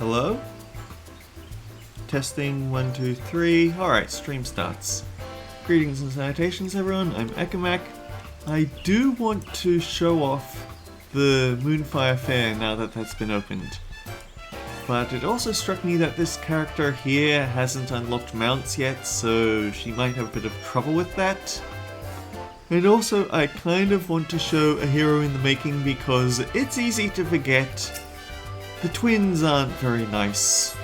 Hello? Testing 1, 2, 3. Alright, stream starts. Greetings and salutations everyone, I'm Ekamak. I do want to show off the Moonfire fair now that that's been opened. But it also struck me that this character here hasn't unlocked mounts yet, so she might have a bit of trouble with that. And also, I kind of want to show a hero in the making because it's easy to forget the twins aren't very nice.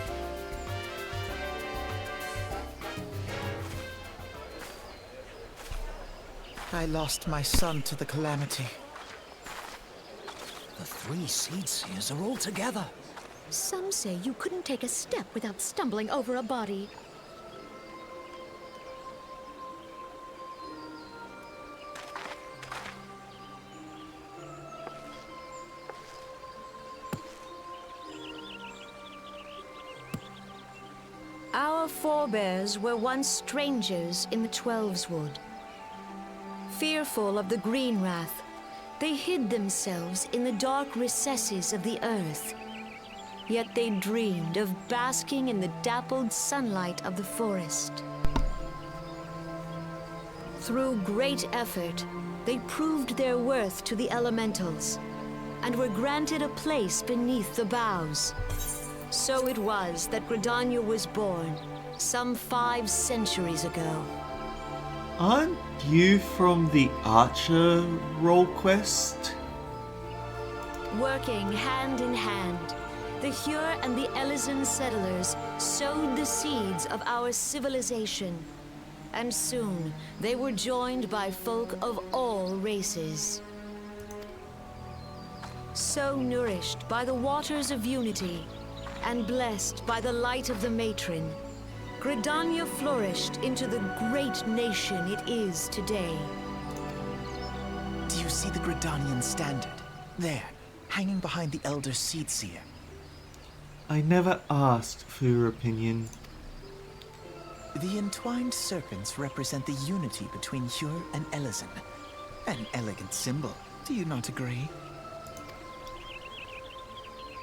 I lost my son to the calamity. The 3 seed seers are all together. Some say you couldn't take a step without stumbling over a body. Our forebears were once strangers in the Twelveswood. Fearful of the green wrath, they hid themselves in the dark recesses of the earth. Yet they dreamed of basking in the dappled sunlight of the forest. Through great effort, they proved their worth to the elementals, and were granted a place beneath the boughs. So it was that Gridania was born, some 5 centuries ago. Aren't you from the Archer role quest? Working hand in hand, the Hure and the Elysian settlers sowed the seeds of our civilization, and soon they were joined by folk of all races. So nourished by the waters of unity, and blessed by the light of the matron, Gridania flourished into the great nation it is today. Do you see the Gridanian standard? There, hanging behind the Elder Seed Seer. I never asked for your opinion. The entwined serpents represent the unity between Hure and Elysian. An elegant symbol, do you not agree?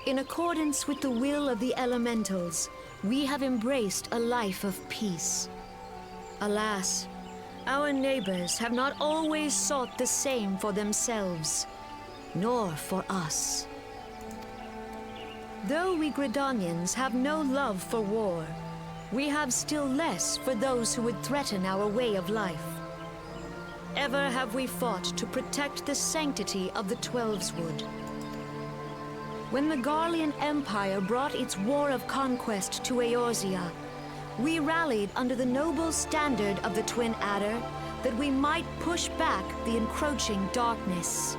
In accordance with the will of the elementals, we have embraced a life of peace. Alas, our neighbors have not always sought the same for themselves, nor for us. Though we Gridanians have no love for war, we have still less for those who would threaten our way of life. Ever have we fought to protect the sanctity of the Twelveswood. When the Garlean Empire brought its war of conquest to Eorzea, we rallied under the noble standard of the Twin Adder that we might push back the encroaching darkness.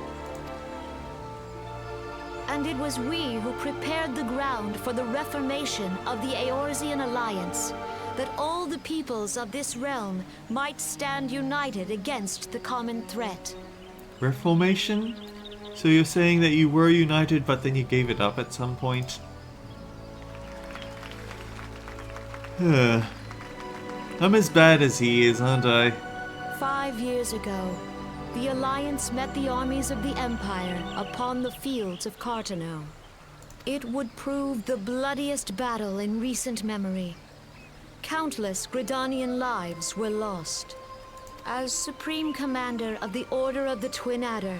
And it was we who prepared the ground for the reformation of the Eorzean Alliance, that all the peoples of this realm might stand united against the common threat. Reformation? So you're saying that you were united but then you gave it up at some point? I'm as bad as he is, aren't I? 5 years ago, the Alliance met the armies of the Empire upon the fields of Cartano. It would prove the bloodiest battle in recent memory. Countless Gridanian lives were lost. As Supreme Commander of the Order of the Twin Adder,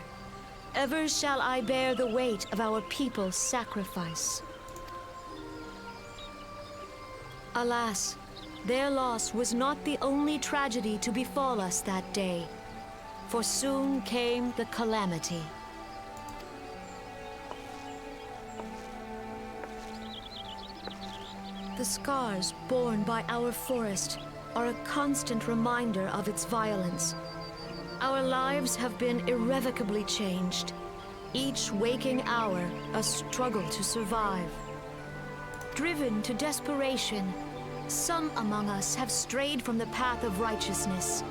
ever shall I bear the weight of our people's sacrifice. Alas, their loss was not the only tragedy to befall us that day, for soon came the calamity. The scars borne by our forest are a constant reminder of its violence. Our lives have been irrevocably changed, each waking hour a struggle to survive. Driven to desperation, some among us have strayed from the path of righteousness,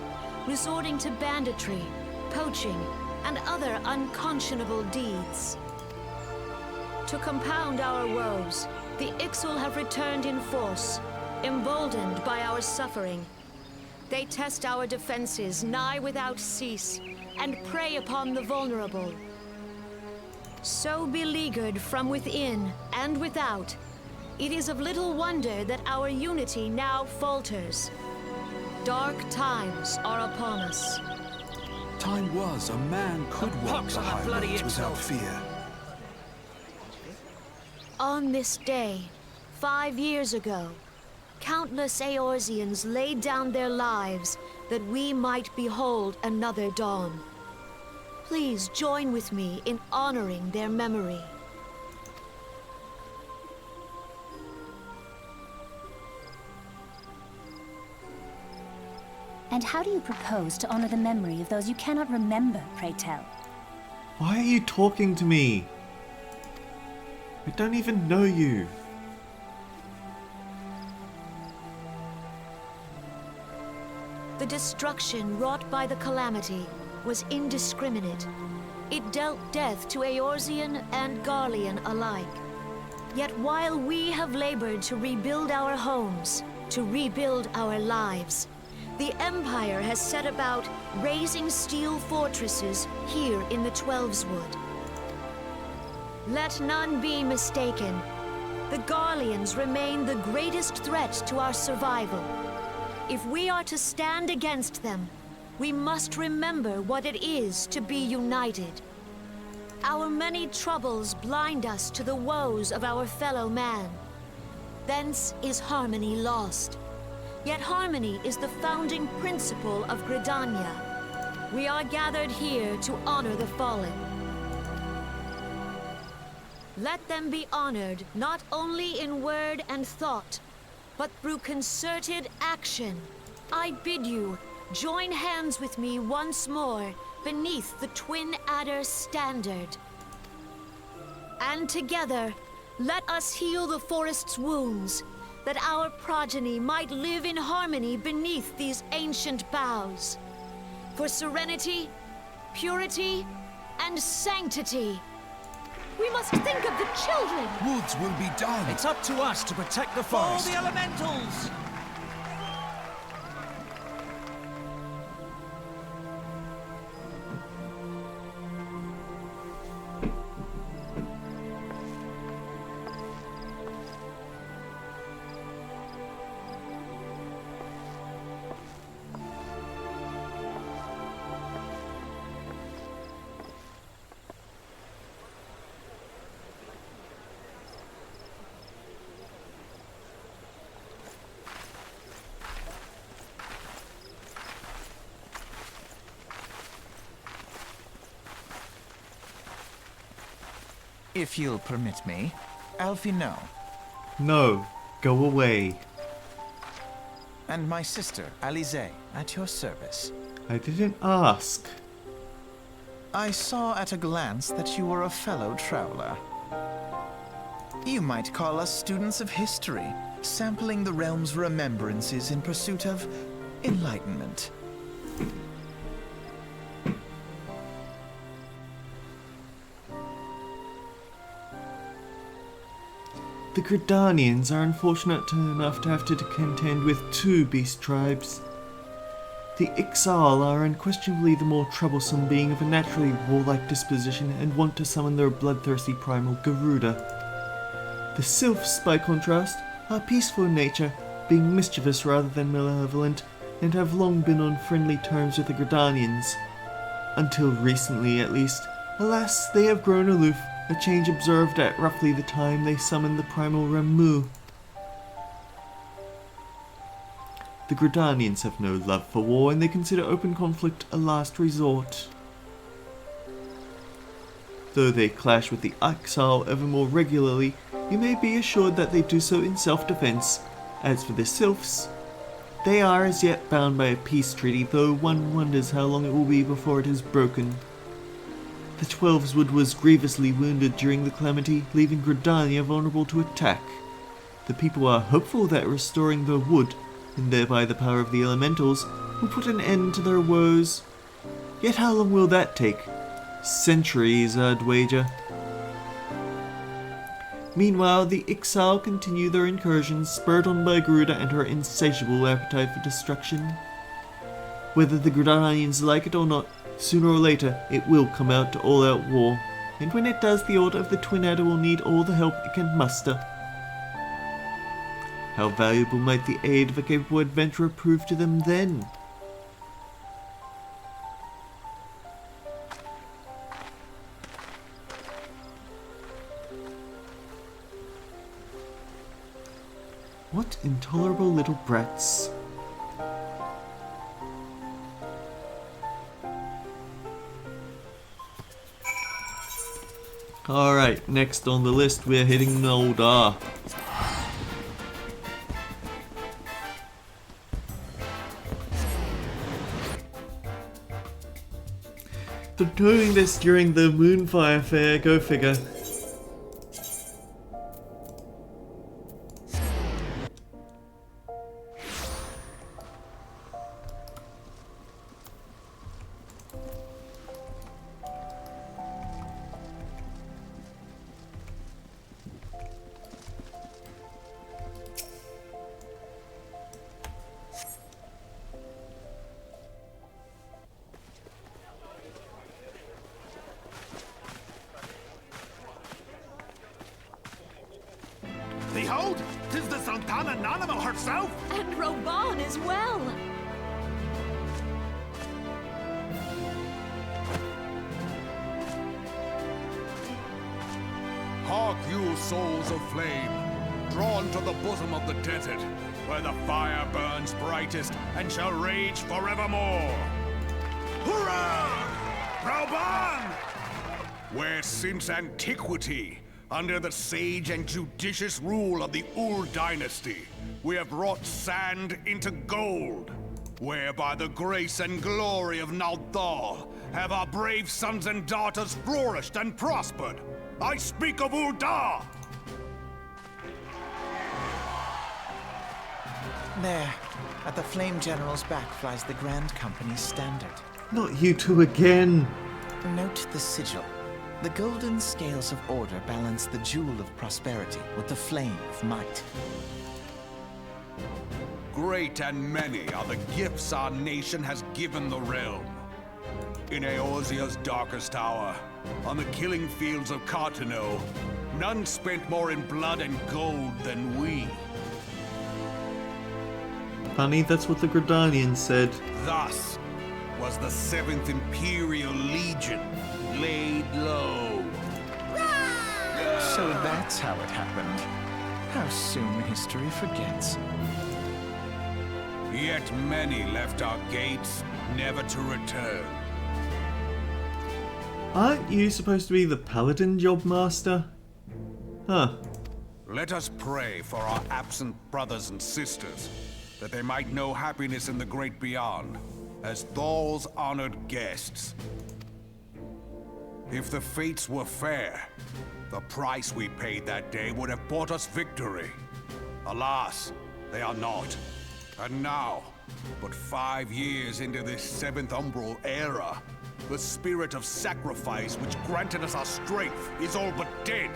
resorting to banditry, poaching, and other unconscionable deeds. To compound our woes, the Ixal have returned in force, emboldened by our suffering. They test our defenses nigh without cease, and prey upon the vulnerable. So beleaguered from within and without, It is of little wonder that our unity now falters. Dark times are upon us. Time was a man could walk pox the on that high bloody roads without Ixo. fear. On this day, 5 years ago, countless Eorzeans laid down their lives that we might behold another dawn. Please join with me in honoring their memory. And how do you propose to honor the memory of those you cannot remember, pray tell? Why are you talking to me? I don't even know you. The destruction wrought by the calamity was indiscriminate. It dealt death to Eorzean and Garlean alike. Yet while we have labored to rebuild our homes, to rebuild our lives, the Empire has set about raising steel fortresses here in the Twelveswood. Let none be mistaken. The Garleans remain the greatest threat to our survival. If we are to stand against them, we must remember what it is to be united. Our many troubles blind us to the woes of our fellow man. Thence is harmony lost. Yet harmony is the founding principle of Gridania. We are gathered here to honor the fallen. Let them be honored not only in word and thought, but through concerted action. I bid you, join hands with me once more beneath the Twin Adder standard. And together, let us heal the forest's wounds, that our progeny might live in harmony beneath these ancient boughs. For serenity, purity, and sanctity. We must think of the children! Woods will be done. It's up to us to protect the All forest. the elementals! If you'll permit me, Alfie, no. No, go away. And my sister, Alize, at your service. I didn't ask. I saw at a glance that you were a fellow traveler. You might call us students of history, sampling the realm's remembrances in pursuit of enlightenment. The Gridanians are unfortunate enough to have to contend with two beast tribes. The Ixal are unquestionably the more troublesome, being of a naturally warlike disposition and want to summon their bloodthirsty primal Garuda. The Sylphs, by contrast, are peaceful in nature, being mischievous rather than malevolent, and have long been on friendly terms with the Gridanians. Until recently, at least. Alas, they have grown aloof, a change observed at roughly the time they summoned the primal Ramu. The Gridanians have no love for war, and they consider open conflict a last resort. Though they clash with the Ixal ever more regularly, you may be assured that they do so in self-defense. As for the Sylphs, they are as yet bound by a peace treaty, though one wonders how long it will be before it is broken. The Twelveswood was grievously wounded during the calamity, leaving Gridania vulnerable to attack. The people are hopeful that restoring the wood, and thereby the power of the elementals, will put an end to their woes. Yet how long will that take? Centuries, I'd wager. Meanwhile, the Ixal continue their incursions, spurred on by Garuda and her insatiable appetite for destruction. Whether the Gridanians like it or not, sooner or later it will come out to all-out war, and when it does, the Order of the Twin Adder will need all the help it can muster. How valuable might the aid of a capable adventurer prove to them then? What intolerable little brats. Alright, next on the list we're hitting Noldar. They're doing this during the Moonfire fair, go figure. Behold, 'tis the Sultana Nanima herself! And Roban as well! Hark you, souls of flame, drawn to the bosom of the desert, where the fire burns brightest and shall rage forevermore. Hurrah! Roban! Where since antiquity, under the sage and judicious rule of the Ur dynasty, we have wrought sand into gold. Where by the grace and glory of Naldal have our brave sons and daughters flourished and prospered. I speak of Uldar! There, at the Flame General's back flies the Grand Company's standard. Not you two again! Note the sigil. The golden scales of order balance the jewel of prosperity with the flame of might. Great and many are the gifts our nation has given the realm. In Eorzea's darkest hour, on the killing fields of Cartano, none spent more in blood and gold than we. Honey, that's what the Gridanians said. Thus was the 7th Imperial Legion laid low. So that's how it happened. How soon history forgets. Yet many left our gates, never to return. Aren't you supposed to be the Paladin job master? Huh. Let us pray for our absent brothers and sisters, that they might know happiness in the great beyond, as Thal's honored guests. If the fates were fair, the price we paid that day would have bought us victory. Alas, they are not. And now, but 5 years into this 7th Umbral era, the spirit of sacrifice which granted us our strength is all but dead.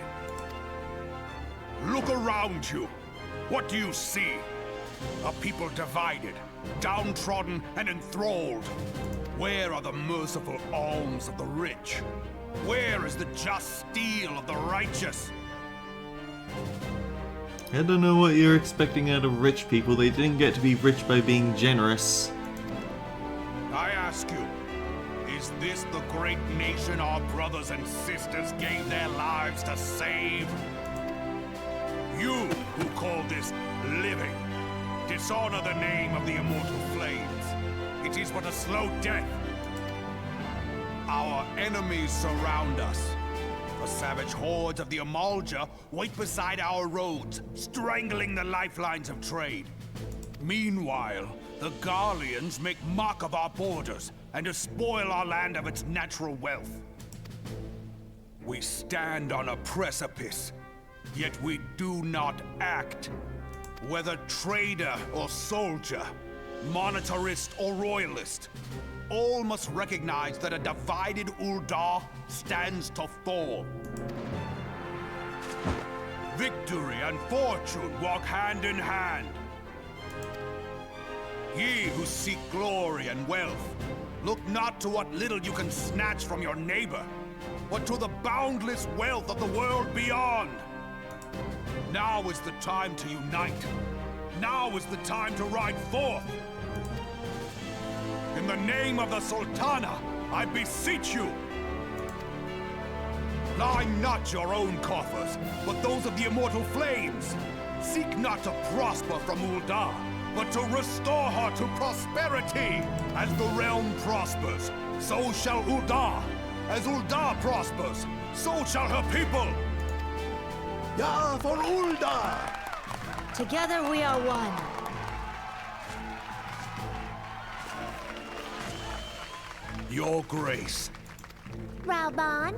Look around you. What do you see? A people divided, downtrodden and enthralled. Where are the merciful alms of the rich? Where is the just steel of the righteous? I don't know what you're expecting out of rich people. They didn't get to be rich by being generous. I ask you, is this the great nation our brothers and sisters gave their lives to save? You who call this living, dishonor the name of the immortal flames. It is but a slow death. Our enemies surround us. The savage hordes of the Amalja wait beside our roads, strangling the lifelines of trade. Meanwhile, the Garleans make mock of our borders and despoil our land of its natural wealth. We stand on a precipice, yet we do not act. Whether trader or soldier, monetarist or royalist, all must recognize that a divided Uldar stands to fall. Victory and fortune walk hand in hand. Ye who seek glory and wealth, look not to what little you can snatch from your neighbor, but to the boundless wealth of the world beyond. Now is the time to unite. Now is the time to ride forth! In the name of the Sultana, I beseech you! Line not your own coffers, but those of the immortal flames! Seek not to prosper from Ul'dah, but to restore her to prosperity! As the realm prospers, so shall Ul'dah! As Ul'dah prospers, so shall her people! Ja, for Ul'dah! Together we are one. Your Grace. Raoban?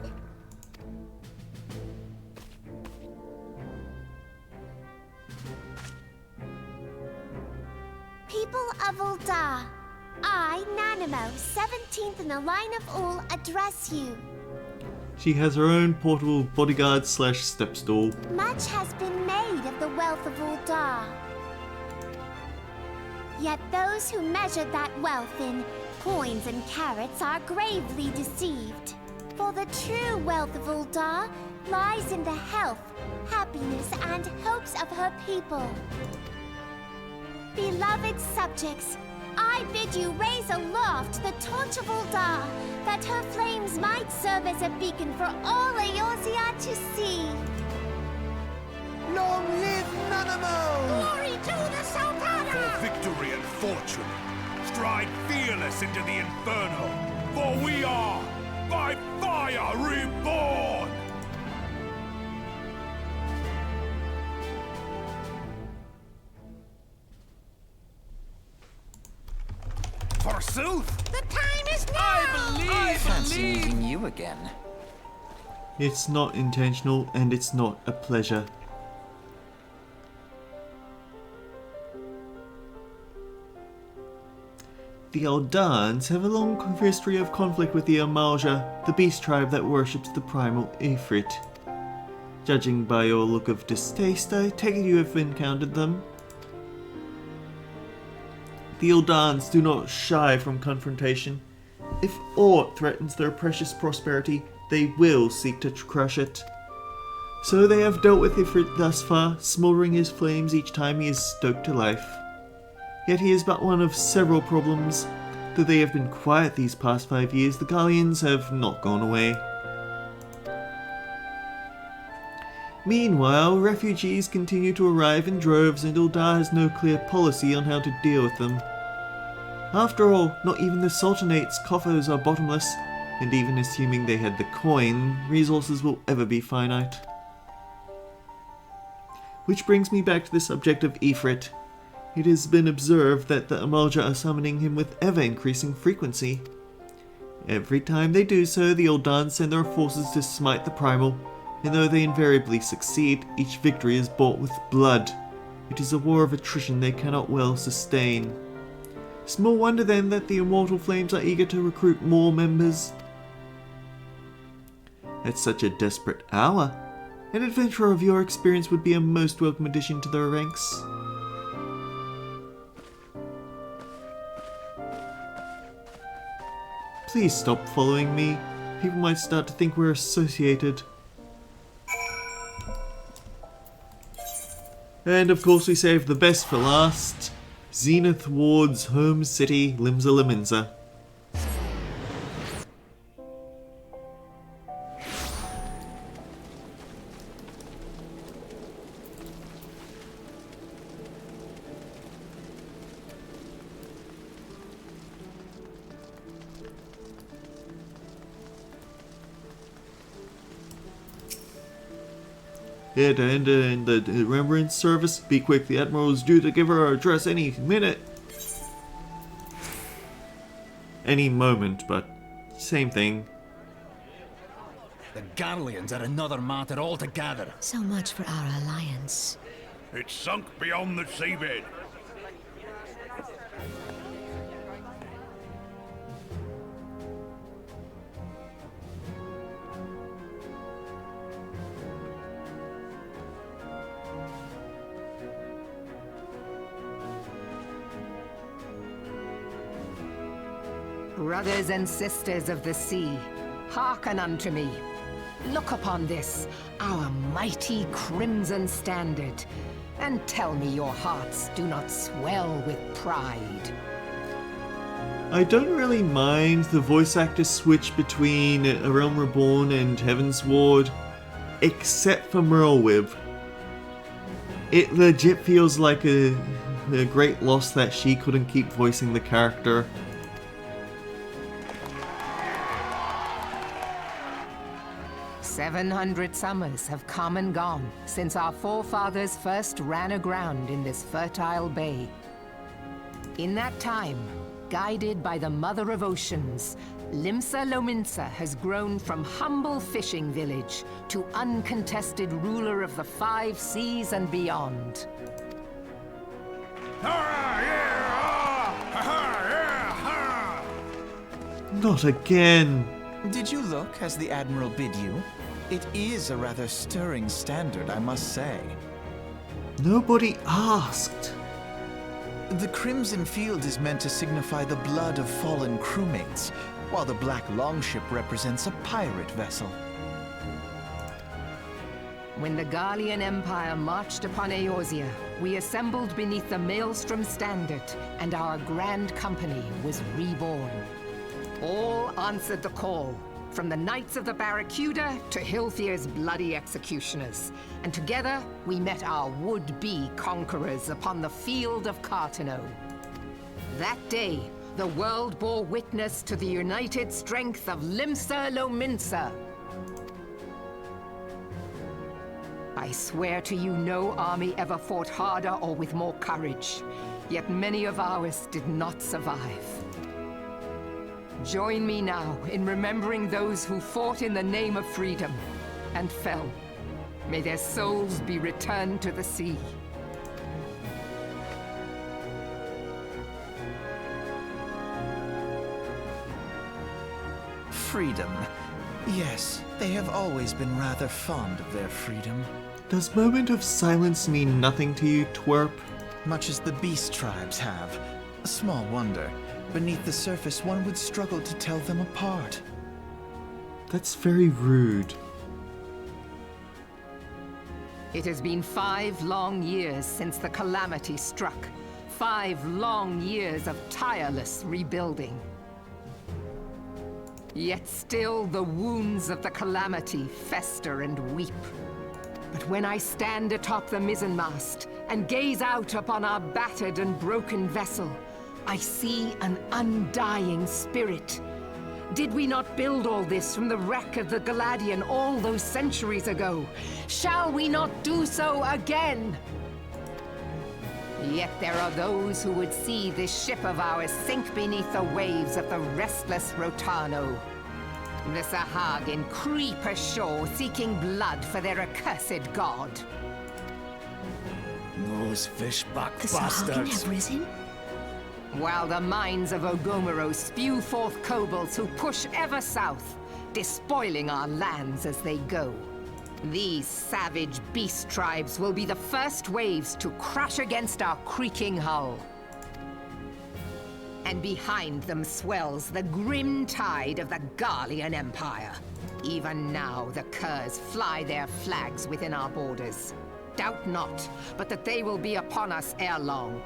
People of Ul'dah, I, Nanimo, 17th in the line of Ul, address you. She has her own portable bodyguard / step stool. Much has been made of the wealth of Ul'dah. Yet those who measure that wealth in coins and carats are gravely deceived. For the true wealth of Ul'dah lies in the health, happiness, and hopes of her people. Beloved subjects, I bid you raise aloft the torch of Ul'dah, that her flames might serve as a beacon for all Eorzea to see. Long live Nanamo! Glory to the Sultana! For victory and fortune, stride fearless into the Inferno, for we are, by fire, reborn! Forsooth! The time is now! I fancy meeting you again. It's not intentional and it's not a pleasure. The Eldans have a long history of conflict with the Amalja, the beast tribe that worships the primal Ifrit. Judging by your look of distaste, I take it you have encountered them. The Eldans do not shy from confrontation. If aught threatens their precious prosperity, they will seek to crush it. So they have dealt with Ifrit thus far, smouldering his flames each time he is stoked to life. Yet he is but one of several problems. Though they have been quiet these past 5 years, the Gallians have not gone away. Meanwhile, refugees continue to arrive in droves and Ul'dah has no clear policy on how to deal with them. After all, not even the Sultanate's coffers are bottomless, and even assuming they had the coin, resources will ever be finite. Which brings me back to the subject of Ifrit. It has been observed that the Amalja are summoning him with ever-increasing frequency. Every time they do so, the Ul'dah send their forces to smite the primal, and though they invariably succeed, each victory is bought with blood. It is a war of attrition they cannot well sustain. Small wonder then that the Immortal Flames are eager to recruit more members. At such a desperate hour, an adventurer of your experience would be a most welcome addition to their ranks. Please stop following me. People might start to think we're associated. And of course we saved the best for last. Zenith Ward's home city, Limsa Lominsa. Here to enter in the remembrance service. Be quick, the Admiral is due to give her address any minute. Any moment, but same thing. The Garleans are another matter altogether. So much for our alliance. It's sunk beyond the seabed. Brothers and sisters of the sea, hearken unto me. Look upon this, our mighty crimson standard, and tell me your hearts do not swell with pride. I don't really mind the voice actor switch between A Realm Reborn and Heavensward, except for Merlwyb. It legit feels like a great loss that she couldn't keep voicing the character. "700 summers have come and gone since our forefathers first ran aground in this fertile bay. In that time, guided by the Mother of Oceans, Limsa Lominsa has grown from humble fishing village to uncontested ruler of the 5 seas and beyond. Not again! Did you look as the Admiral bid you? It is a rather stirring standard, I must say. Nobody asked! The crimson field is meant to signify the blood of fallen crewmates, while the black longship represents a pirate vessel. When the Garlean Empire marched upon Eorzea, we assembled beneath the Maelstrom standard, and our grand company was reborn. All answered the call, from the Knights of the Barracuda to Hilfir's bloody executioners. And together, we met our would-be conquerors upon the field of Cartano. That day, the world bore witness to the united strength of Limsa Lominsa. I swear to you, no army ever fought harder or with more courage. Yet many of ours did not survive. Join me now in remembering those who fought in the name of freedom and fell. May their souls be returned to the sea. Freedom. Yes, they have always been rather fond of their freedom. Does Moment of Silence mean nothing to you, twerp? Much as the beast tribes have. Small wonder. Beneath the surface, one would struggle to tell them apart. That's very rude. It has been 5 long years since the calamity struck. 5 long years of tireless rebuilding. Yet still the wounds of the calamity fester and weep. But when I stand atop the mizzenmast and gaze out upon our battered and broken vessel, I see an undying spirit. Did we not build all this from the wreck of the Galadian all those centuries ago? Shall we not do so again? Yet there are those who would see this ship of ours sink beneath the waves of the restless Rotano. The Sahagin creep ashore seeking blood for their accursed god. Those fishback The Sahagin bastards. have risen? While the mines of Ogomero spew forth kobolds who push ever south, despoiling our lands as they go. These savage beast tribes will be the first waves to crash against our creaking hull. And behind them swells the grim tide of the Garlean Empire. Even now the curs fly their flags within our borders. Doubt not, but that they will be upon us ere long.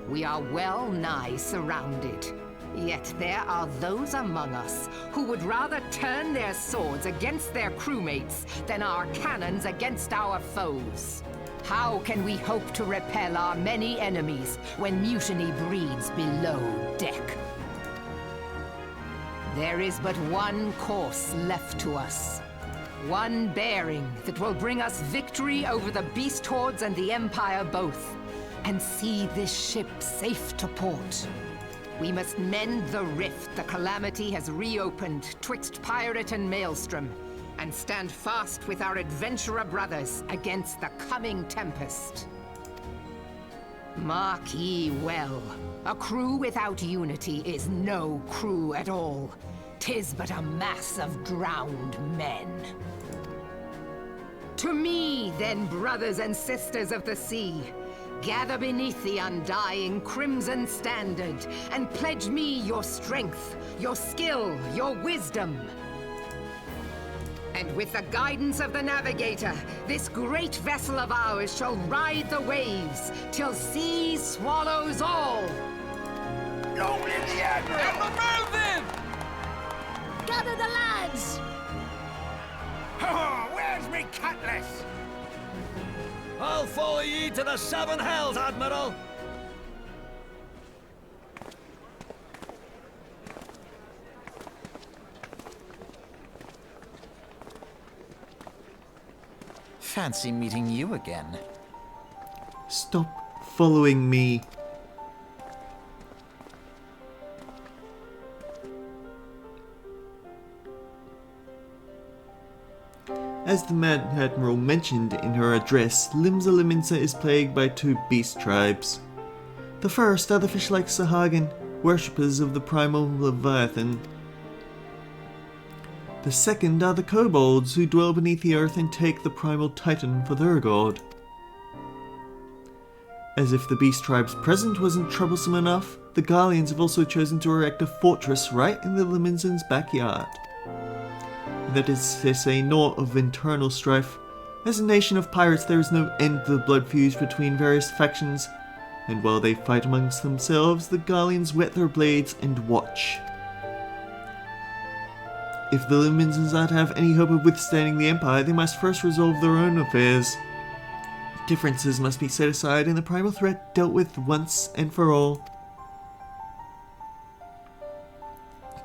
We are well nigh surrounded. Yet there are those among us who would rather turn their swords against their crewmates than our cannons against our foes. How can we hope to repel our many enemies when mutiny breeds below deck? There is but one course left to us. One bearing that will bring us victory over the beast hordes and the Empire both, and see this ship safe to port. We must mend the rift the calamity has reopened twixt pirate and maelstrom, and stand fast with our adventurer brothers against the coming tempest. Mark ye well, a crew without unity is no crew at all. 'Tis but a mass of drowned men. To me, then, brothers and sisters of the sea, gather beneath the undying crimson standard, and pledge me your strength, your skill, your wisdom. And with the guidance of the navigator, this great vessel of ours shall ride the waves till sea swallows all. Long live the Admiral! Merlin! Gather the lads! Where's me cutlass? I'll follow ye to the seven hells, Admiral! Fancy meeting you again. Stop following me. As the Mad Admiral mentioned in her address, Limsa Lominsa is plagued by two beast tribes. The first are the fish-like Sahagin, worshippers of the primal Leviathan. The second are the kobolds, who dwell beneath the earth and take the primal Titan for their god. As if the beast tribe's presence wasn't troublesome enough, the Garleans have also chosen to erect a fortress right in the Liminsans' backyard. That is to say naught of internal strife. As a nation of pirates, there is no end to the blood feuds between various factions, and while they fight amongst themselves, the Garleans whet their blades and watch. If the Liminsans are to have any hope of withstanding the Empire, they must first resolve their own affairs. Differences must be set aside and the primal threat dealt with once and for all.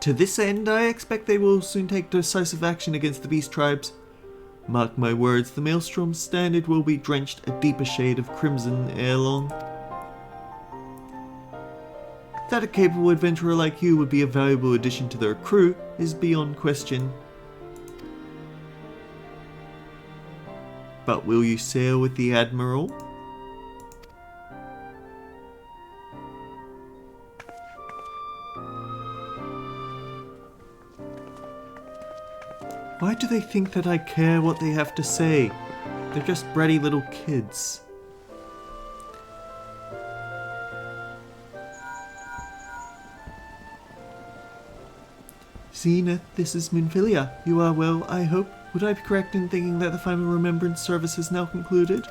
To this end, I expect they will soon take decisive action against the beast tribes. Mark my words, the Maelstrom Standard will be drenched a deeper shade of crimson ere long. That a capable adventurer like you would be a valuable addition to their crew is beyond question. But will you sail with the Admiral? Why do they think that I care what they have to say? They're just bratty little kids. Zenith, this is Moonfire. You are well, I hope. Would I be correct in thinking that the final remembrance service has now concluded?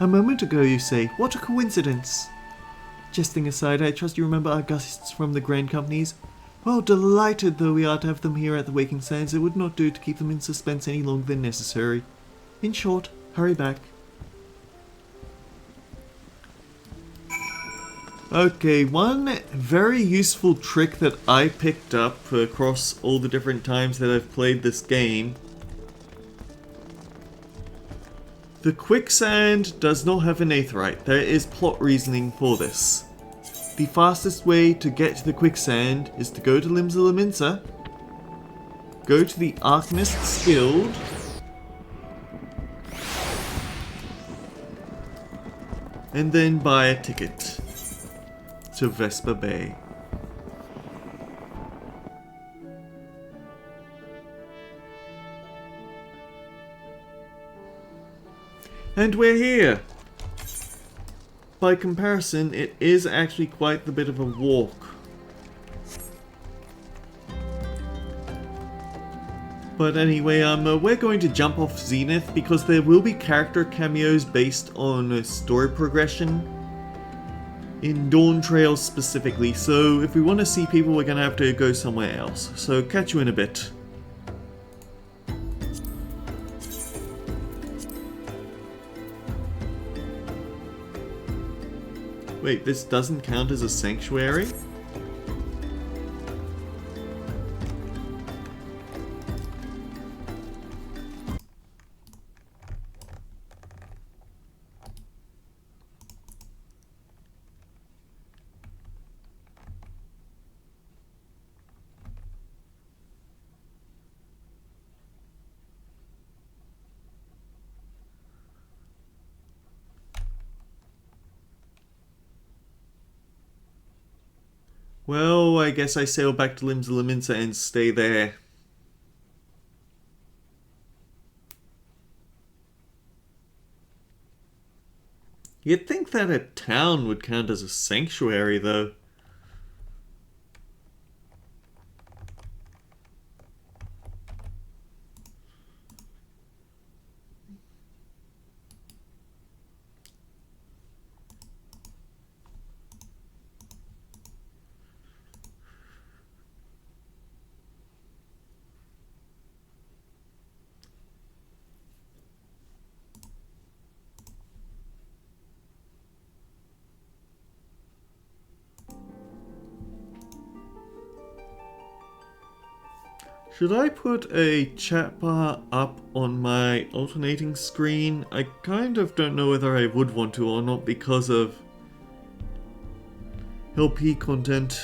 A moment ago, you say. What a coincidence! Jesting aside, I trust you remember our guests from the Grand Companies. Well, delighted though we are to have them here at the Waking Sands, it would not do to keep them in suspense any longer than necessary. In short, hurry back. Okay, one very useful trick that I picked up across all the different times that I've played this game. The quicksand does not have an aetheryte. There is plot reasoning for this. The fastest way to get to the quicksand is to go to Limsa Lominsa, go to the Arcanist's Guild, and then buy a ticket to Vespa Bay. And we're here! By comparison, it is actually quite the bit of a walk. But anyway, we're going to jump off Zenith because there will be character cameos based on story progression in Dawntrail specifically, so if we want to see people, we're going to have to go somewhere else. So catch you in a bit. Wait, this doesn't count as a sanctuary? Well, I guess I sail back to Limsa Lominsa and stay there. You'd think that a town would count as a sanctuary, though. Should I put a chat bar up on my alternating screen? I kind of don't know whether I would want to or not because of LP content.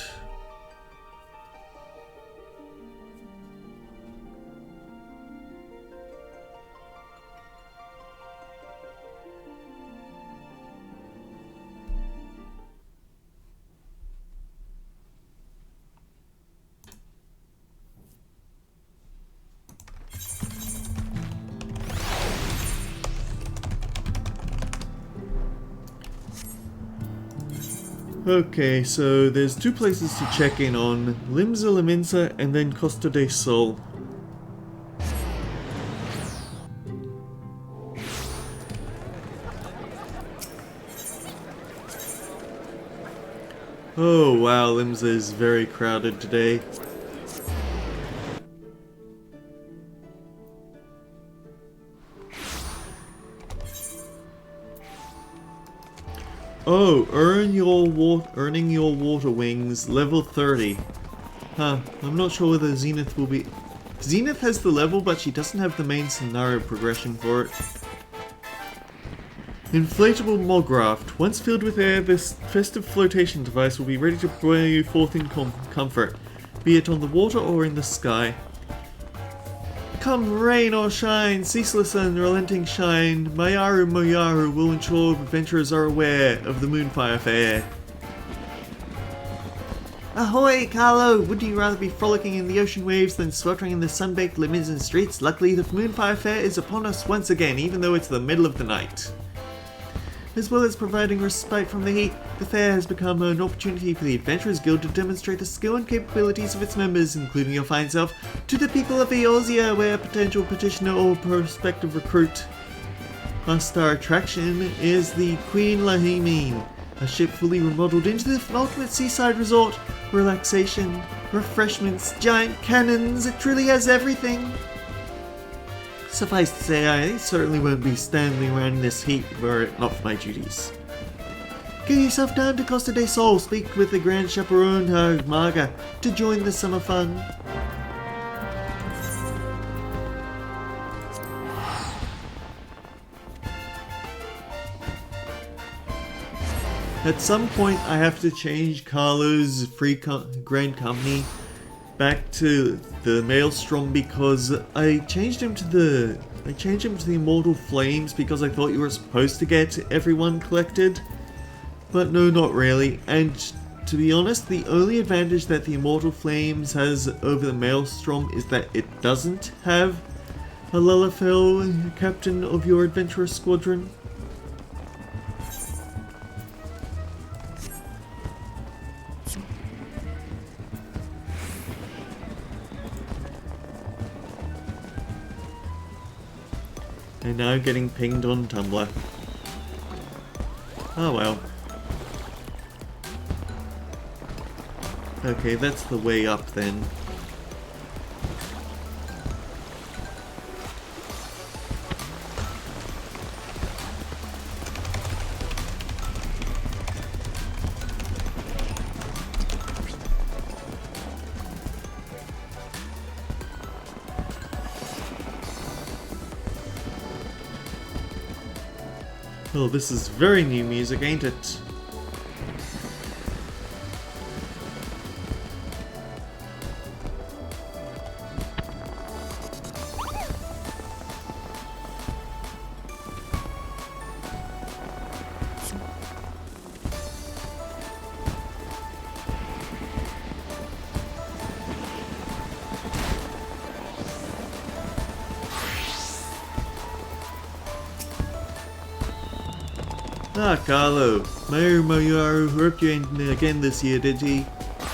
Okay, so there's two places to check in on, Limsa Liminsa and then Costa del Sol. Oh wow, Limsa is very crowded today. Oh, earning your water wings, level 30. Huh, I'm not sure whether Zenith will be... Zenith has the level, but she doesn't have the main scenario progression for it. Inflatable Mograft. Once filled with air, this festive flotation device will be ready to bear you forth in comfort, be it on the water or in the sky. Come rain or shine, ceaseless and relenting shine, Mayaru Moyaru will ensure adventurers are aware of the Moonfire Fair. Ahoy, Carlo! Would you rather be frolicking in the ocean waves than sweltering in the sun-baked Limousin streets? Luckily, the Moonfire Fair is upon us once again, even though it's the middle of the night. As well as providing respite from the heat, the fair has become an opportunity for the Adventurers Guild to demonstrate the skill and capabilities of its members, including your fine self, to the people of Eorzea, where a potential petitioner or prospective recruit. Our star attraction is the Queen Lahimine, a ship fully remodeled into the ultimate seaside resort. Relaxation, refreshments, giant cannons, it truly has everything. Suffice to say, I certainly won't be standing around in this heat were it not for my duties. Get yourself down to Costa del Sol, speak with the Grand Chaperone, her Marga, to join the summer fun. At some point, I have to change Carlo's free Grand Company back to the Maelstrom because I changed him to the Immortal Flames because I thought you were supposed to get everyone collected, but no, not really. And to be honest, the only advantage that the Immortal Flames has over the Maelstrom is that it doesn't have a Lullafell captain of your adventurous squadron. And now getting pinged on Tumblr. Oh well. Okay, that's the way up then. Oh, this is very new music, ain't it? Ah, Carlo. Mayor Moyaru hurt you again this year, did he?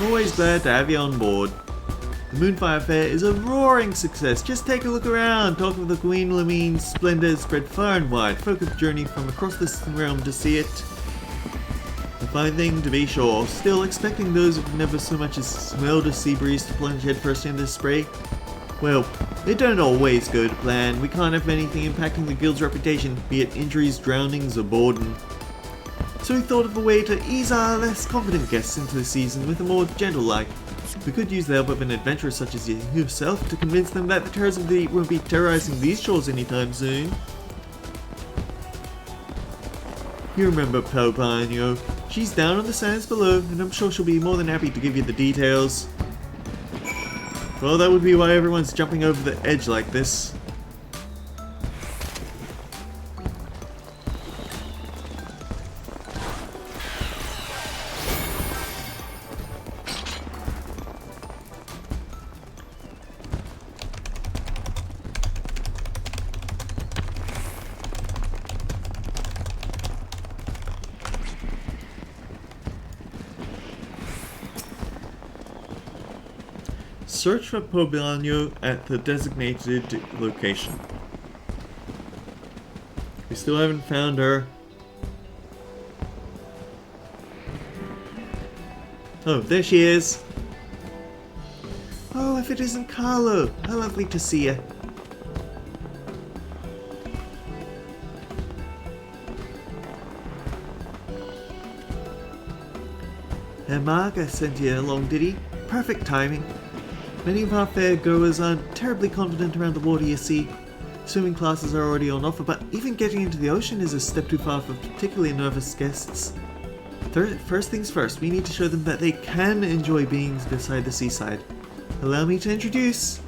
Always glad to have you on board. The Moonfire Fair is a roaring success. Just take a look around. Talk of the Queen Lamine's splendor is spread far and wide. Folk have journeyed from across this realm to see it. A fine thing to be sure. Still, expecting those who've never so much as smelled a sea breeze to plunge headfirst into the spray? Well, it don't always go to plan. We can't have anything impacting the guild's reputation, be it injuries, drownings, or boredom. So we thought of a way to ease our less confident guests into the season with a more gentle light. We could use the help of an adventurer such as yourself to convince them that the terrors of the won't be terrorizing these shores anytime soon. You remember Pelpanio. She's down on the sands below, and I'm sure she'll be more than happy to give you the details. Well, that would be why everyone's jumping over the edge like this. Search for Poblano at the designated location. We still haven't found her. Oh, there she is. Oh, if it isn't Carlo. How lovely to see you. Herr Marga sent you along, did he? Perfect timing. Many of our fair-goers aren't terribly confident around the water, you see. Swimming classes are already on offer, but even getting into the ocean is a step too far for particularly nervous guests. First things first, we need to show them that they can enjoy being beside the seaside. Allow me to introduce...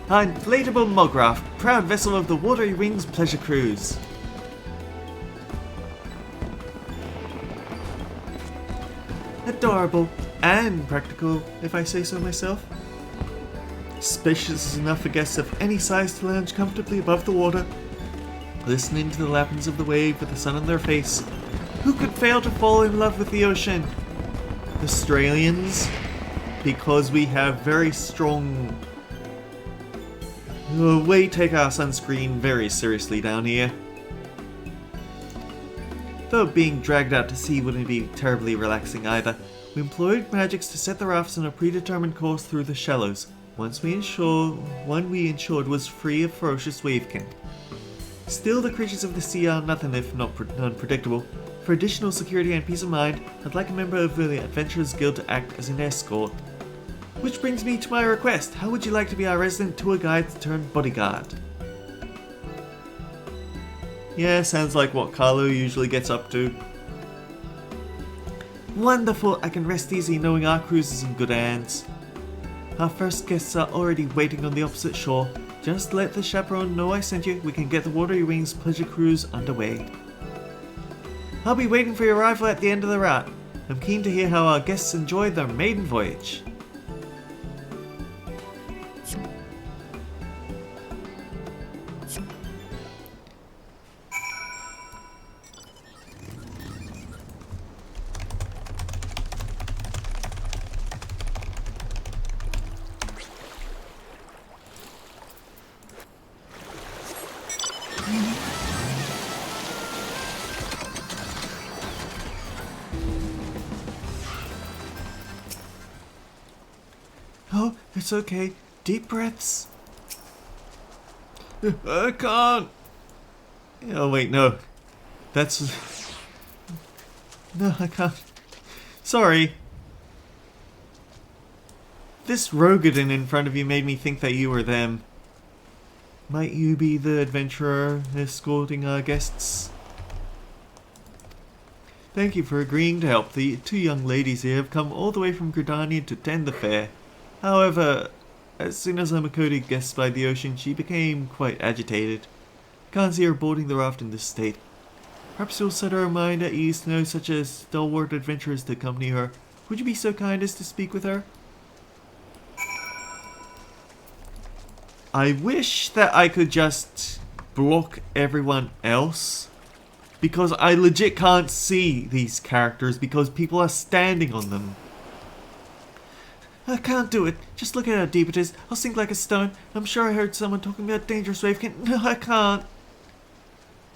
our inflatable Mograth, proud vessel of the Watery Wings Pleasure Cruise. Adorable and practical, if I say so myself. Spacious enough for guests of any size to lounge comfortably above the water, listening to the lappings of the wave with the sun on their face. Who could fail to fall in love with the ocean? Australians, because we have very strong... we take our sunscreen very seriously down here. Though being dragged out to sea wouldn't be terribly relaxing either, we employed magics to set the rafts on a predetermined course through the shallows. One we ensured was free of ferocious wavekin. Still, the creatures of the sea are nothing if not unpredictable. For additional security and peace of mind, I'd like a member of the Adventurers Guild to act as an escort. Which brings me to my request. How would you like to be our resident tour guide turned bodyguard? Yeah, sounds like what Carlo usually gets up to. Wonderful, I can rest easy knowing our cruise is in good hands. Our first guests are already waiting on the opposite shore. Just let the chaperone know I sent you, we can get the Watery Wings Pleasure Cruise underway. I'll be waiting for your arrival at the end of the route. I'm keen to hear how our guests enjoyed their maiden voyage. Oh, it's okay. Deep breaths. I can't. Oh, wait, no. That's... No, I can't. Sorry. This Rogadin in front of you made me think that you were them. Might you be the adventurer escorting our guests? Thank you for agreeing to help. The two young ladies here have come all the way from Gridania to attend the fair. However, as soon as Amakoti guessed by the ocean, she became quite agitated. Can't see her boarding the raft in this state. Perhaps you'll set her mind at ease to know such as stalwart adventurers to accompany her. Would you be so kind as to speak with her? I wish that I could just block everyone else, because I legit can't see these characters because people are standing on them. I can't do it. Just look at how deep it is. I'll sink like a stone. I'm sure I heard someone talking about dangerous wavekin. No, I can't.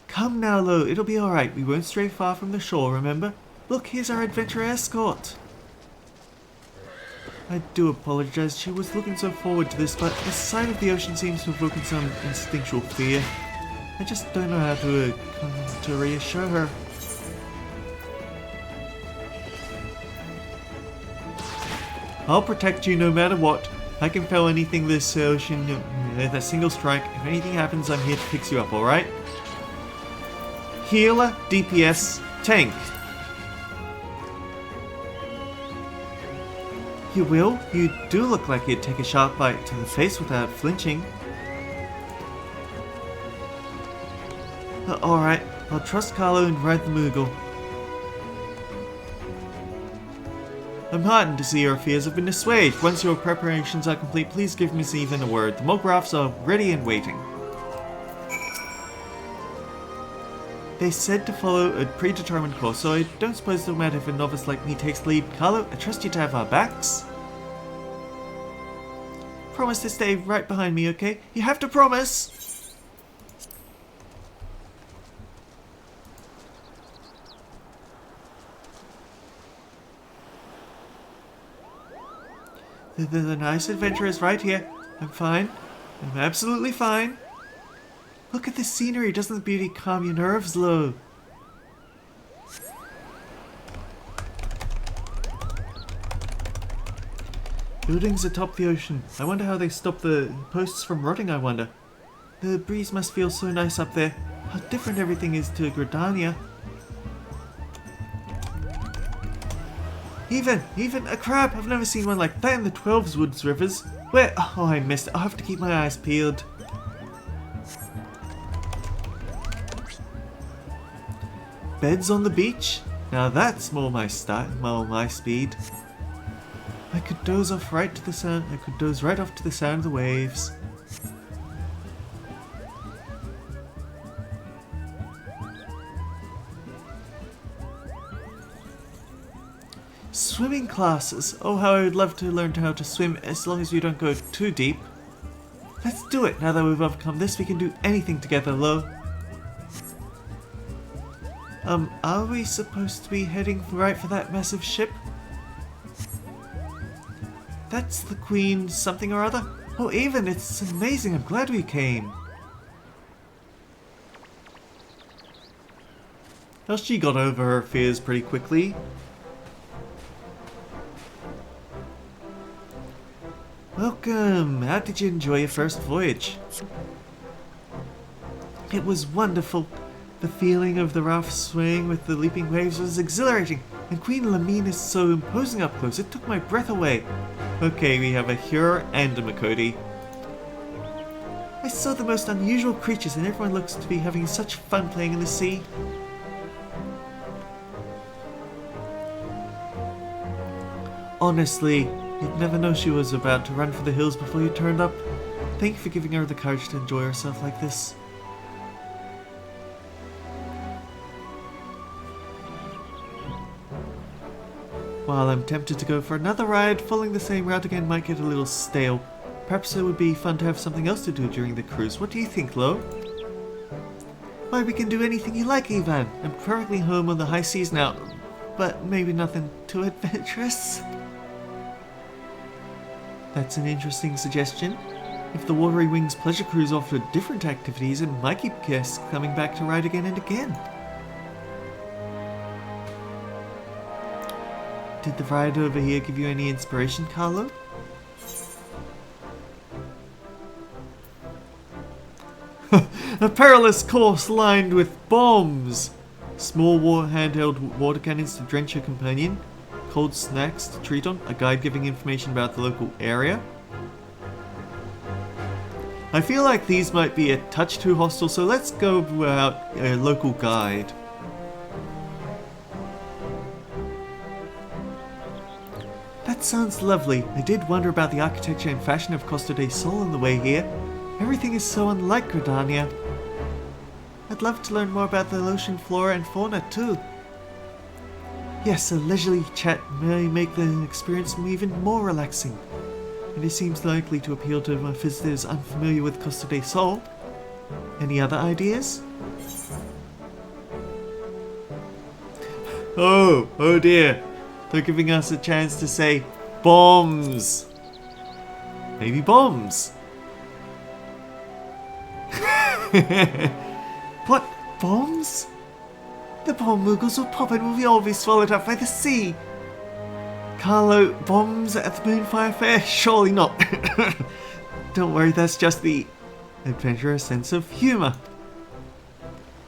Come now, Lo. It'll be alright. We won't stray far from the shore, remember? Look, here's our adventure escort. I do apologize. She was looking so forward to this, but the sight of the ocean seems to have woken some instinctual fear. I just don't know how to reassure her. I'll protect you no matter what. I can fell anything this ocean with a single strike. If anything happens, I'm here to fix you up, alright? Healer, DPS, tank. You will? You do look like you'd take a sharp bite to the face without flinching. Alright, I'll trust Carlo and ride the Moogle. I'm heartened to see your fears have been assuaged. Once your preparations are complete, please give Miss Ethan a word. The Mographs are ready and waiting. They said to follow a predetermined course, so I don't suppose it'll matter if a novice like me takes the lead. Carlo, I trust you to have our backs. Promise to stay right behind me, okay? You have to promise! The nice adventure is right here. I'm fine. I'm absolutely fine. Look at the scenery. Doesn't the beauty calm your nerves, Lo? Buildings atop the ocean. I wonder how they stop the posts from rotting, I wonder. The breeze must feel so nice up there. How different everything is to Gridania. Even a crab! I've never seen one like that in the Twelveswoods rivers. Where? Oh, I missed it. I'll have to keep my eyes peeled. Beds on the beach? Now that's more my style, more my speed. I could doze off right to the sound. I could doze right off to the sound of the waves. Swimming classes. Oh, how I would love to learn how to swim as long as you don't go too deep. Let's do it. Now that we've overcome this, we can do anything together, Lo. Are we supposed to be heading right for that massive ship? That's the Queen something or other. Oh, even, it's amazing. I'm glad we came. Well, she got over her fears pretty quickly. Welcome! How did you enjoy your first voyage? It was wonderful. The feeling of the raft swaying with the leaping waves was exhilarating, and Queen Lamine is so imposing up close, it took my breath away. Okay, we have a Hure and a Makoti. I saw the most unusual creatures, and everyone looks to be having such fun playing in the sea. Honestly, you'd never know she was about to run for the hills before you turned up. Thank you for giving her the courage to enjoy herself like this. While I'm tempted to go for another ride, following the same route again might get a little stale. Perhaps it would be fun to have something else to do during the cruise. What do you think, Lo? Why, we can do anything you like, Ivan. I'm perfectly home on the high seas now, but maybe nothing too adventurous. That's an interesting suggestion. If the Watery Wings Pleasure Cruise offered different activities, it might keep guests coming back to ride again and again. Did the ride over here give you any inspiration, Carlo? A perilous course lined with bombs! Small handheld water cannons to drench your companion. Cold snacks to treat on. A guide giving information about the local area. I feel like these might be a touch too hostile, so let's go without a local guide. That sounds lovely. I did wonder about the architecture and fashion of Costa del Sol on the way here. Everything is so unlike Gridania. I'd love to learn more about the ocean flora and fauna too. Yes, a leisurely chat may make the experience even more relaxing. And it seems likely to appeal to my visitors unfamiliar with Costa del Sol. Any other ideas? Oh dear. They're giving us a chance to say bombs. Maybe bombs. What? Bombs? The bomb Moogles will pop and we'll all be swallowed up by the sea. Carlo, bombs at the Moonfire Fair? Surely not. Don't worry, that's just the adventurous sense of humour.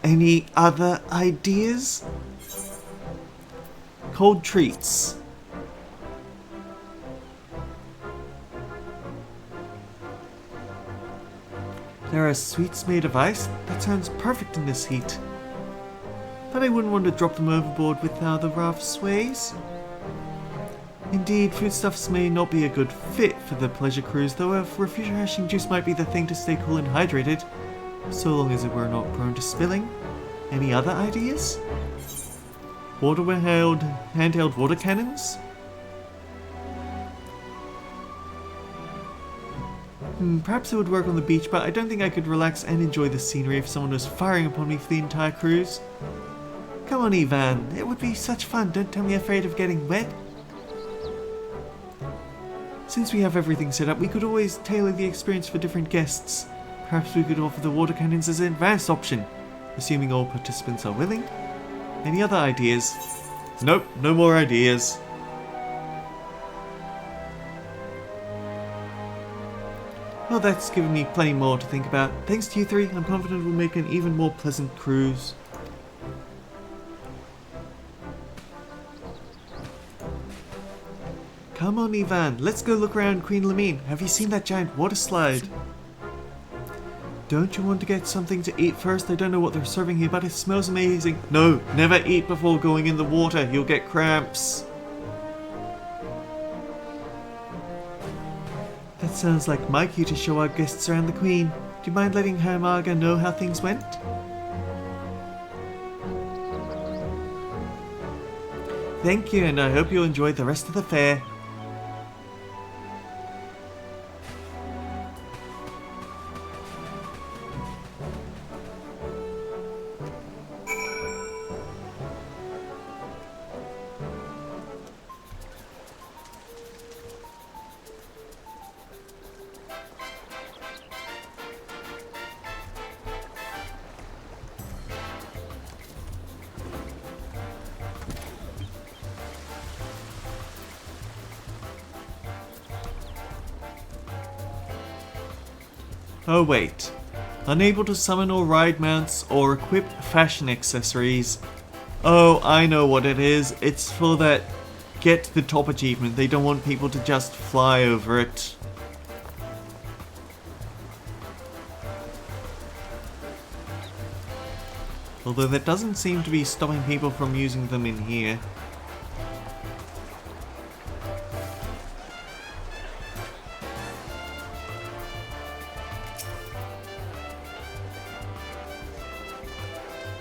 Any other ideas? Cold treats. There are sweets made of ice? That sounds perfect in this heat. But I wouldn't want to drop them overboard with how the raft sways. Indeed, foodstuffs may not be a good fit for the pleasure cruise, though a refreshing juice might be the thing to stay cool and hydrated, so long as it were not prone to spilling. Any other ideas? Handheld water cannons? Perhaps it would work on the beach, but I don't think I could relax and enjoy the scenery if someone was firing upon me for the entire cruise. Come on, Ivan, it would be such fun, don't tell me you're afraid of getting wet. Since we have everything set up, we could always tailor the experience for different guests. Perhaps we could offer the water cannons as an advanced option, assuming all participants are willing. Any other ideas? Nope, no more ideas. Well, that's given me plenty more to think about. Thanks to you three, I'm confident we'll make an even more pleasant cruise. Come on, Ivan, let's go look around Queen Lamine. Have you seen that giant water slide? Don't you want to get something to eat first? I don't know what they're serving here, but it smells amazing. No, never eat before going in the water. You'll get cramps. That sounds like my cue to show our guests around the Queen. Do you mind letting Her Marga know how things went? Thank you, and I hope you enjoy the rest of the fair. Oh wait, unable to summon or ride mounts or equip fashion accessories. Oh, I know what it is. It's for that get the top achievement. They don't want people to just fly over it. Although that doesn't seem to be stopping people from using them in here.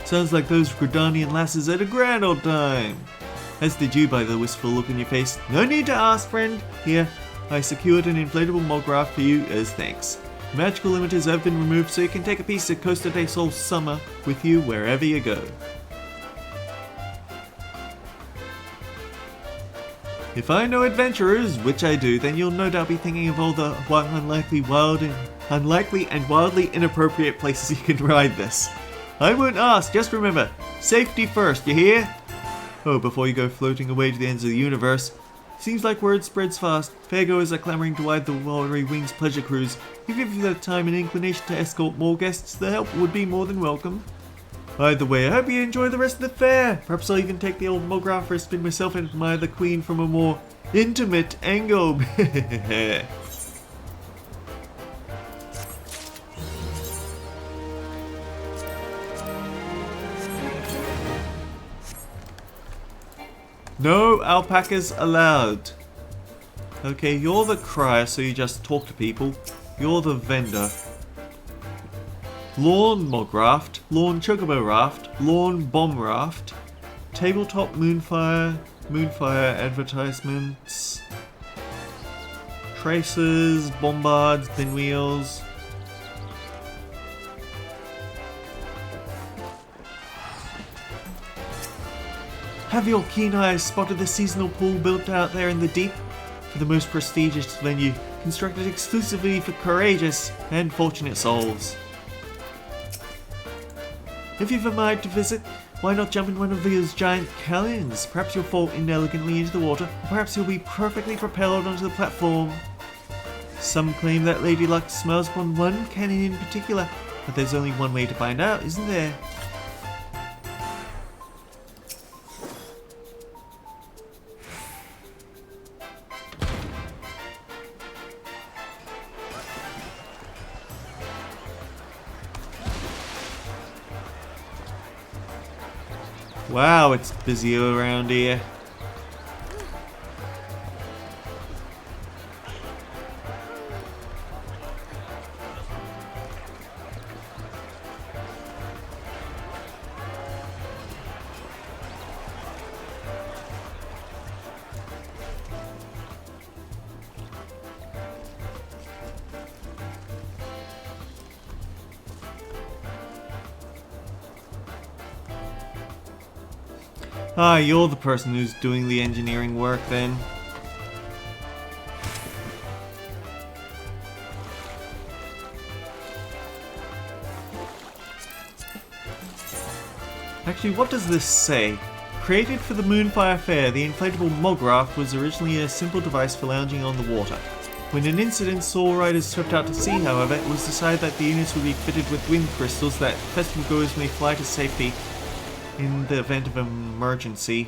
Sounds like those Gridanian lasses had a grand old time. As did you by the wistful look on your face. No need to ask, friend. Here, I secured an inflatable Mograph for you as thanks. Magical limiters have been removed so you can take a piece of Costa del Sol summer with you wherever you go. If I know adventurers, which I do, then you'll no doubt be thinking of all the unlikely and wildly inappropriate places you can ride this. I won't ask, just remember, safety first, you hear? Oh, before you go floating away to the ends of the universe. Seems like word spreads fast. Fairgoers are clamoring to ride the Watery Wings pleasure cruise. If you have the time and inclination to escort more guests, the help would be more than welcome. Either way, I hope you enjoy the rest of the fair. Perhaps I'll even take the old Mograph for a spin myself and admire the Queen from a more intimate angle. No alpacas allowed. Okay, you're the crier, so you just talk to people. You're the vendor. Lawn Mog Raft, Lawn Chocobo Raft, Lawn Bomb Raft, Tabletop Moonfire, Moonfire advertisements, Tracers, Bombards, Pinwheels. Have your keen eyes spotted the seasonal pool built out there in the deep? For the most prestigious venue, constructed exclusively for courageous and fortunate souls. If you've a mind to visit, why not jump in one of those giant canyons? Perhaps you'll fall inelegantly into the water, or perhaps you'll be perfectly propelled onto the platform. Some claim that Lady Luck smells upon one canyon in particular, but there's only one way to find out, isn't there? Wow, it's busy around here. Ah, you're the person who's doing the engineering work then. Actually, what does this say? Created for the Moonfire Fair, the inflatable Mograph was originally a simple device for lounging on the water. When an incident saw riders swept out to sea, however, it was decided that the units would be fitted with wind crystals that festival goers may fly to safety in the event of an emergency.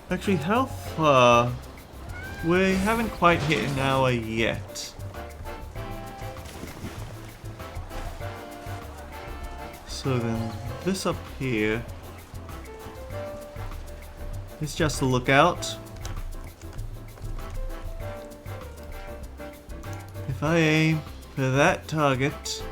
Actually, health, we haven't quite hit an hour yet. So then, this up here is just a lookout. If I aim for that target,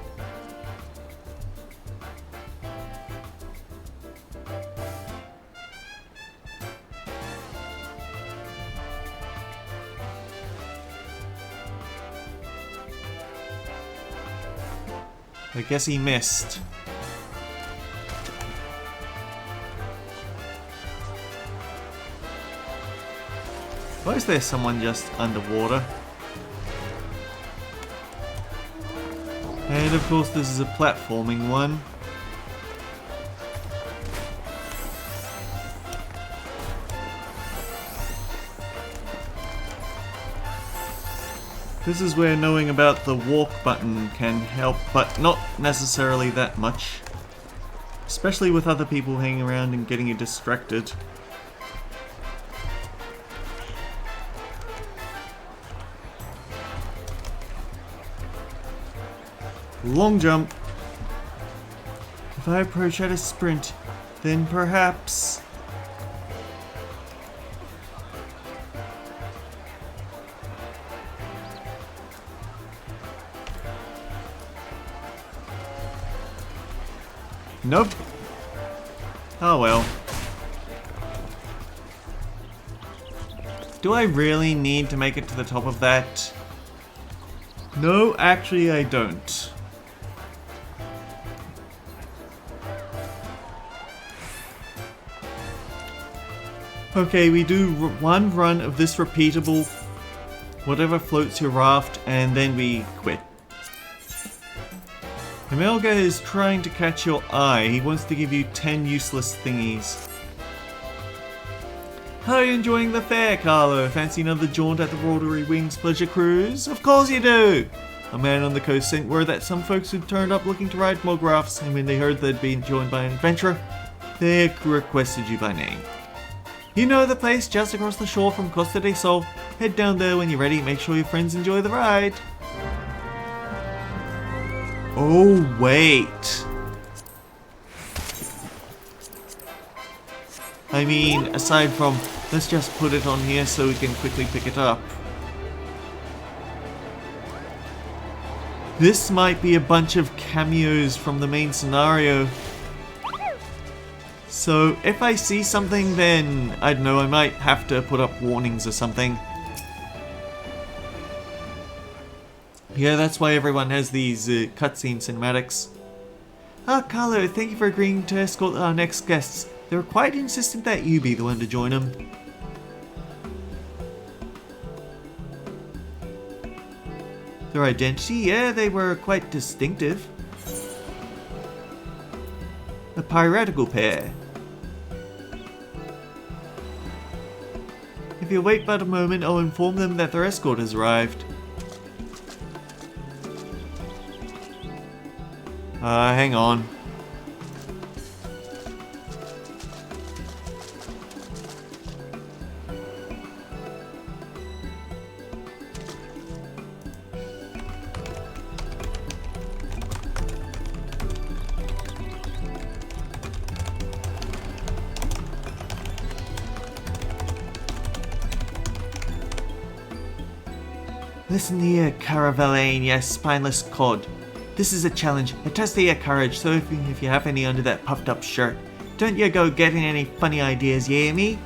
I guess he missed. Why is there someone just underwater? And of course this is a platforming one. This is where knowing about the walk button can help, but not necessarily that much. Especially with other people hanging around and getting you distracted. Long jump. If I approach at a sprint, then perhaps... Nope. Oh well. Do I really need to make it to the top of that? No, actually I don't. Okay, we do one run of this repeatable, whatever floats your raft, and then we quit. Amelga is trying to catch your eye. He wants to give you 10 useless thingies. How are you enjoying the fair, Carlo? Fancy another jaunt at the Rotary Wings Pleasure Cruise? Of course you do! A man on the coast sent word that some folks had turned up looking to ride Mographs, and when they heard they'd been joined by an adventurer, they requested you by name. You know the place just across the shore from Costa del Sol. Head down there when you're ready. Make sure your friends enjoy the ride. Oh, wait. I mean, aside from, let's just put it on here so we can quickly pick it up. This might be a bunch of cameos from the main scenario. So if I see something, then I don't know, I might have to put up warnings or something. Yeah, that's why everyone has these cutscene cinematics. Ah, Carlo, thank you for agreeing to escort our next guests. They were quite insistent that you be the one to join them. Their identity? Yeah, they were quite distinctive. A piratical pair. If you'll wait but a moment, I'll inform them that their escort has arrived. Hang on. Listen here, Caravellane, you spineless cod. This is a challenge, a test of your courage, so if you have any under that puffed up shirt, don't you go getting any funny ideas, you hear me?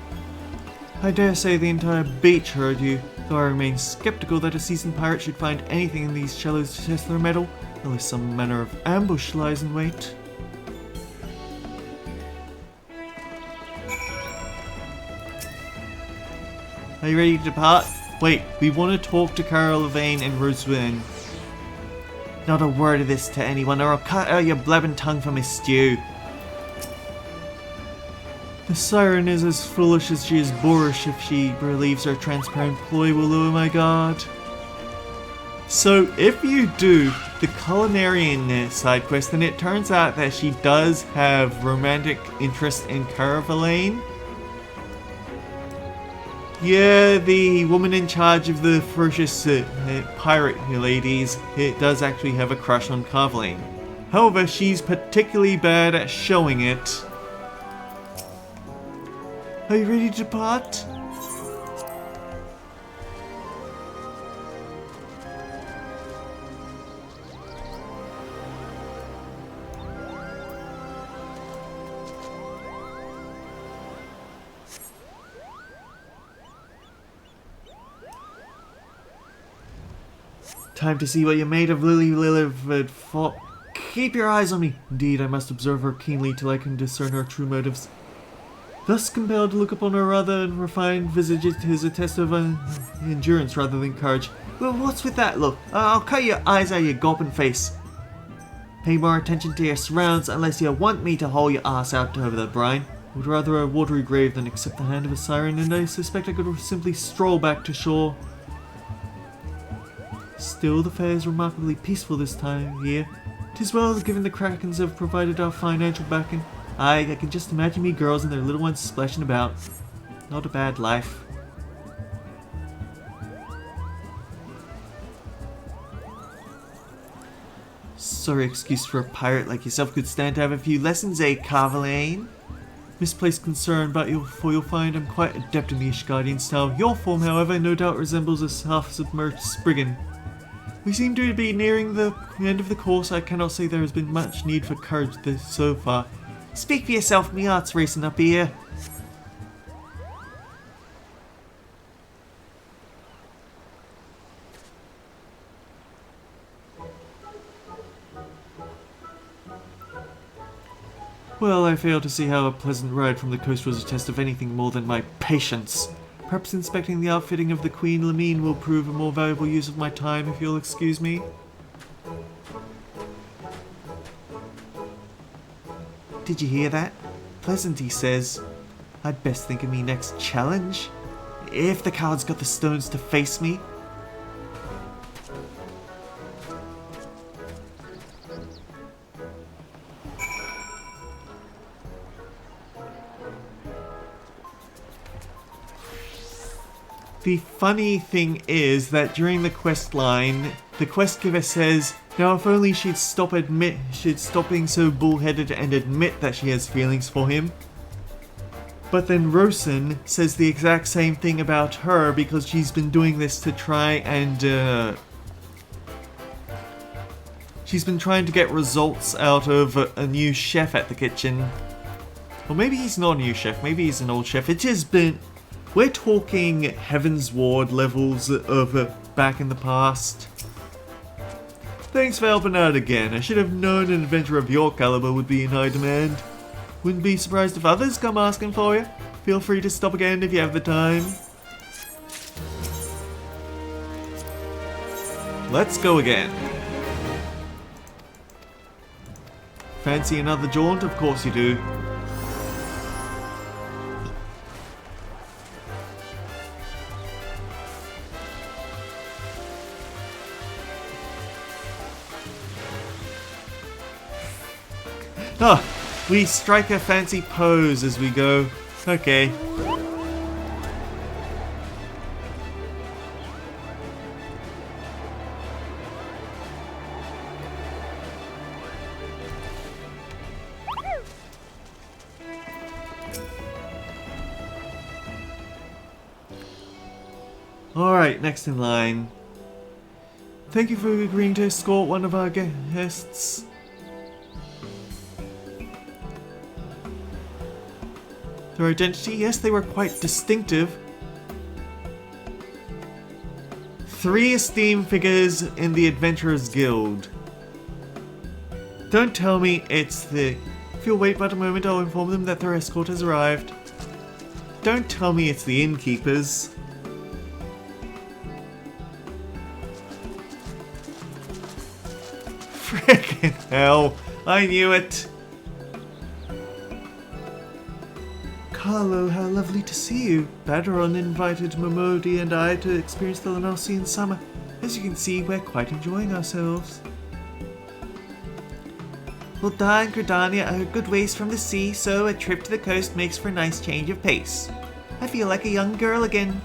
I dare say the entire beach heard you, though I remain skeptical that a seasoned pirate should find anything in these shallows to test their mettle, unless some manner of ambush lies in wait. Are you ready to depart? Wait, we want to talk to Caravellane and Roswin. Not a word of this to anyone, or I'll cut out your blabbing tongue from his stew. The siren is as foolish as she is boorish if she believes our transparent ploy will lower my guard. So, if you do the culinarian side quest, then it turns out that she does have romantic interest in Caravellane. Yeah, the woman in charge of the ferocious pirate ladies, it does actually have a crush on Caravellane. However, she's particularly bad at showing it. Are you ready to depart? Time to see what you're made of, Lily Lillivard. Keep your eyes on me. Indeed, I must observe her keenly till I can discern her true motives. Thus compelled to look upon her rather refined visage is a test of endurance rather than courage. Well, what's with that look? I'll cut your eyes out of your gulping face. Pay more attention to your surrounds unless you want me to haul your ass out over the brine. I would rather a watery grave than accept the hand of a siren, and I suspect I could simply stroll back to shore. Still, the fair is remarkably peaceful this time of year. 'Tis well given the Krakens have provided our financial backing. I can just imagine me girls and their little ones splashing about. Not a bad life. Sorry excuse for a pirate like yourself could stand to have a few lessons, eh, Caravellane? Misplaced concern, but you'll find I'm quite adept in the Ishgardian style. Your form, however, no doubt resembles a half-submerged Spriggan. We seem to be nearing the end of the course. I cannot say there has been much need for courage so far. Speak for yourself, me heart's racing up here. Well, I fail to see how a pleasant ride from the coast was a test of anything more than my patience. Perhaps inspecting the outfitting of the Queen Lamine will prove a more valuable use of my time, if you'll excuse me. Did you hear that? Pleasant, he says. I'd best think of me next challenge. If the coward's got the stones to face me. The funny thing is that during the quest line, the quest giver says, now if only she'd stop being so bullheaded and admit that she has feelings for him. But then Rosen says the exact same thing about her because she's been doing this to try and she's been trying to get results out of a new chef at the kitchen. Or maybe he's not a new chef, maybe he's an old chef. It has been... We're talking Heaven's Ward levels of back in the past. Thanks for helping out again. I should have known an adventure of your caliber would be in high demand. Wouldn't be surprised if others come asking for you. Feel free to stop again if you have the time. Let's go again. Fancy another jaunt? Of course you do. Oh, we strike a fancy pose as we go. Okay. Alright, next in line. Thank you for agreeing to escort one of our guests. Their identity? Yes, they were quite distinctive. 3 esteemed figures in the Adventurers Guild. Don't tell me it's the... If you'll wait but a moment, I'll inform them that their escort has arrived. Don't tell me it's the innkeepers. Frickin' hell, I knew it. Carlo, how lovely to see you. Badron invited Momodi and I to experience the Lenosian summer. As you can see, we're quite enjoying ourselves. Well, Da and Gridania are a good ways from the sea, so a trip to the coast makes for a nice change of pace. I feel like a young girl again.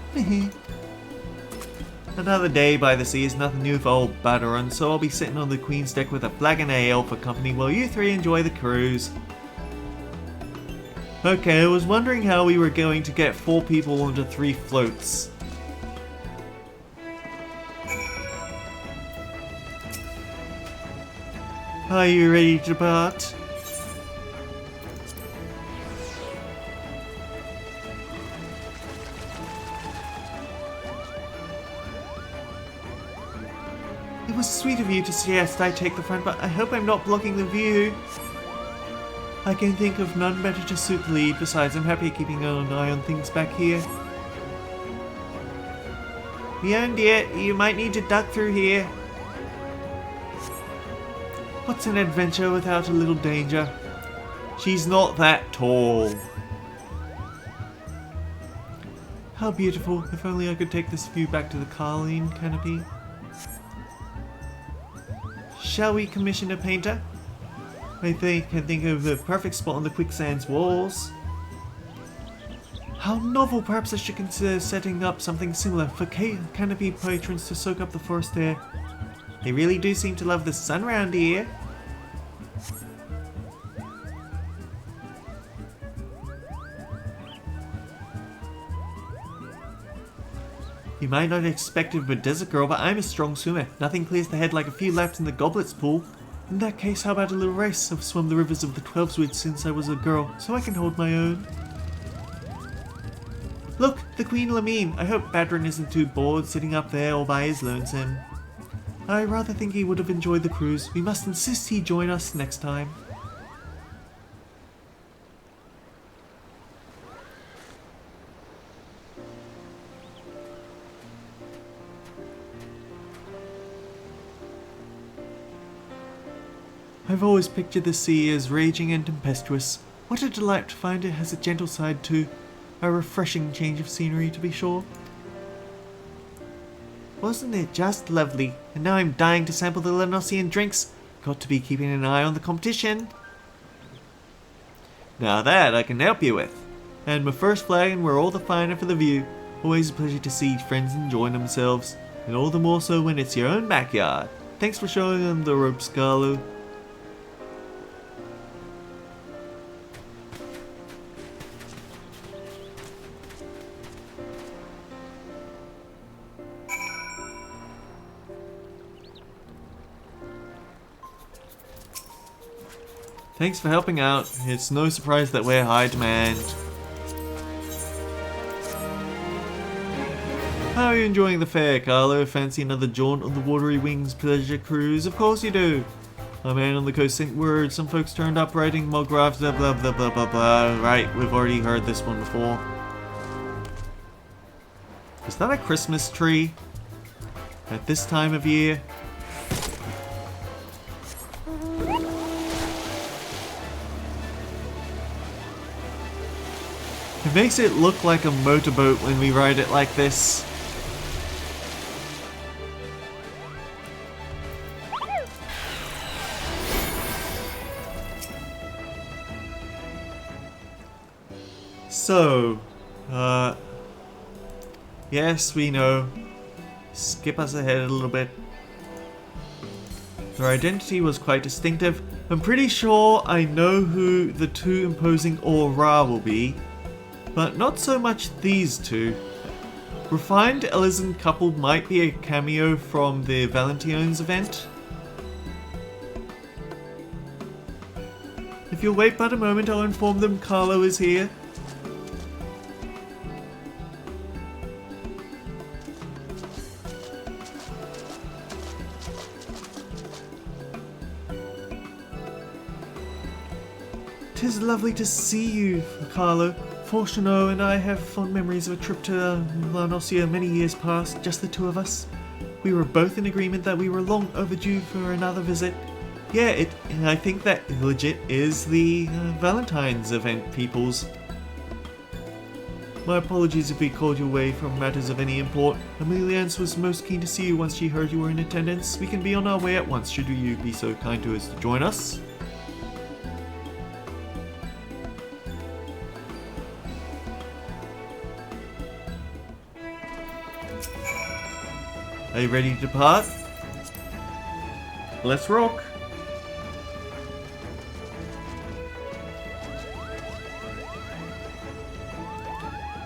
Another day by the sea is nothing new for old Badron, so I'll be sitting on the Queen's deck with a flagon of ale for company while you 3 enjoy the cruise. Okay, I was wondering how we were going to get 4 people onto 3 floats. Are you ready to depart? It was sweet of you to suggest I take the front, but I hope I'm not blocking the view. I can think of none better to suit the lead. Besides, I'm happy keeping an eye on things back here. Beyond dear, you might need to duck through here. What's an adventure without a little danger? She's not that tall. How beautiful. If only I could take this view back to the Carline canopy. Shall we commission a painter? I can think of the perfect spot on the quicksand's walls. How novel! Perhaps I should consider setting up something similar for canopy patrons to soak up the forest air. They really do seem to love the sun around here. You might not expect it of a desert girl, but I'm a strong swimmer. Nothing clears the head like a few laps in the goblets pool. In that case, how about a little race? I've swum the rivers of the Twelveswood since I was a girl, so I can hold my own. Look, the Queen Lamine. I hope Badron isn't too bored sitting up there all by his lonesome. I rather think he would have enjoyed the cruise. We must insist he join us next time. I've always pictured the sea as raging and tempestuous. What a delight to find it has a gentle side too. A refreshing change of scenery, to be sure. Wasn't it just lovely? And now I'm dying to sample the Lenosian drinks. Got to be keeping an eye on the competition. Now that I can help you with. And my first flagon were all the finer for the view. Always a pleasure to see friends enjoying themselves. And all the more so when it's your own backyard. Thanks for showing them the ropes, Carlo. Thanks for helping out. It's no surprise that we're high demand. How are you enjoying the fair, Carlo? Fancy another jaunt on the Watery Wings pleasure cruise? Of course you do. My man on the coast sent word. Some folks turned up writing mographs, blah blah blah blah blah blah. Right, we've already heard this one before. Is that a Christmas tree? At this time of year? It makes it look like a motorboat when we ride it like this. So, yes, we know. Skip us ahead a little bit. Their identity was quite distinctive. I'm pretty sure I know who the two imposing aura will be, but not so much these two. Refined Elysian couple might be a cameo from the Valentino's event. If you'll wait but a moment, I'll inform them Carlo is here. Tis lovely to see you, Carlo. Fortuno and I have fond memories of a trip to La Nocia many years past, just the two of us. We were both in agreement that we were long overdue for another visit. Yeah, I think that legit is the Valentine's event, peoples. My apologies if we called you away from matters of any import. Emiliance was most keen to see you once she heard you were in attendance. We can be on our way at once should you be so kind to us to join us. Are you ready to depart? Let's rock!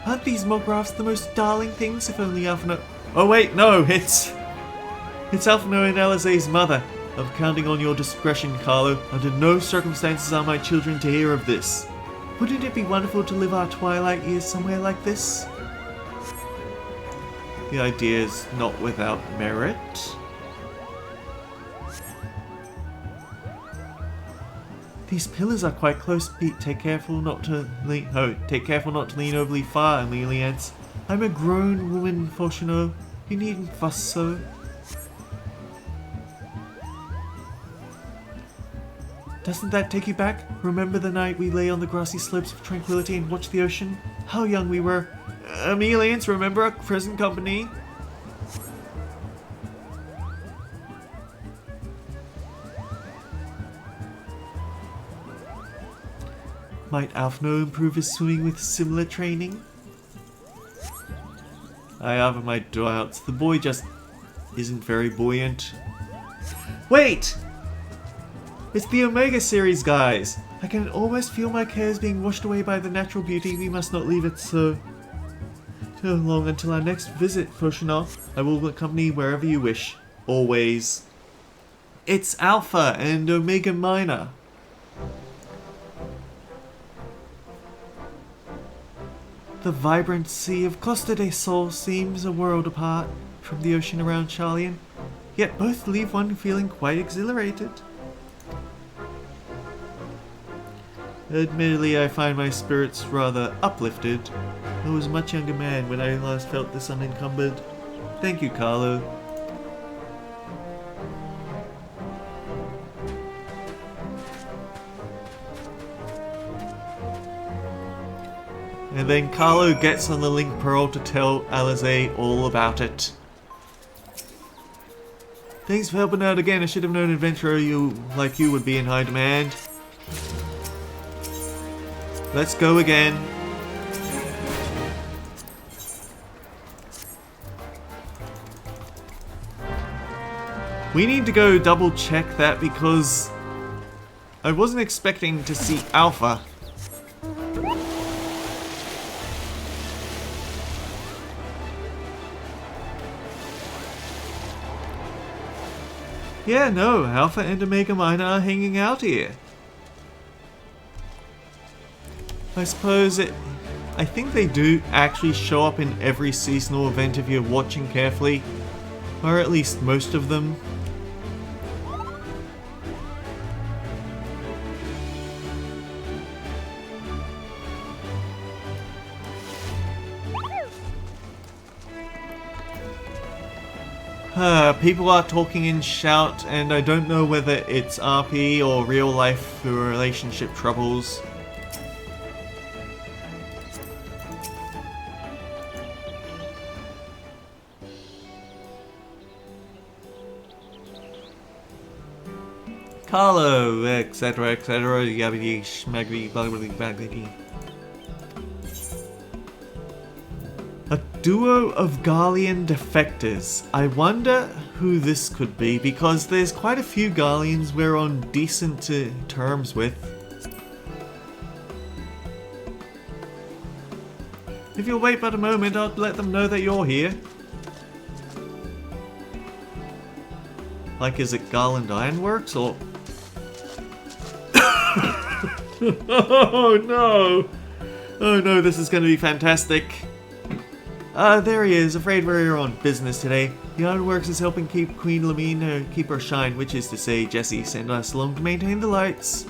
Aren't these mographs the most darling things? If only Alphino... Oh wait, no, it's Alphino and Alize's mother. I'm counting on your discretion, Carlo. Under no circumstances are my children to hear of this. Wouldn't it be wonderful to live our twilight years somewhere like this? The idea is not without merit. These pillars are quite close, Pete. Take careful not to lean overly far, Emiliance. I'm a grown woman, Fortuno. You needn't fuss so. Doesn't that take you back? Remember the night we lay on the grassy slopes of tranquility and watched the ocean? How young we were. Emiliance, remember our present company? Might Alphino improve his swimming with similar training? I have my doubts. The boy just isn't very buoyant. Wait! It's the Omega series, guys! I can almost feel my cares being washed away by the natural beauty. We must not leave it so long until our next visit, Fortuno. I will accompany wherever you wish. Always. It's Alpha and Omega Minor. The vibrant sea of Costa del Sol seems a world apart from the ocean around Charlian, yet both leave one feeling quite exhilarated. Admittedly, I find my spirits rather uplifted. I was a much younger man when I last felt this unencumbered. Thank you, Carlo. And then Carlo gets on the Link Pearl to tell Alize all about it. Thanks for helping out again. I should have known an adventurer like you would be in high demand. Let's go again. We need to go double check that because I wasn't expecting to see Alpha. Yeah, no, Alpha and Omega Minor are hanging out here. I suppose I think they do actually show up in every seasonal event if you're watching carefully. Or at least most of them. People are talking in shout, and I don't know whether it's RP or real life relationship troubles. Carlo, etc, etc, yabbity schmaggity blabbity blabbity. A duo of Garlean defectors. I wonder who this could be, because there's quite a few Garleans we're on decent terms with. If you'll wait but a moment, I'll let them know that you're here. Like, is it Garland Ironworks, or... Oh no! Oh no, this is going to be fantastic. There he is, afraid we're here on business today. The Ironworks is helping keep Queen Lamine keep her shine, which is to say, Jesse sent us along to maintain the lights.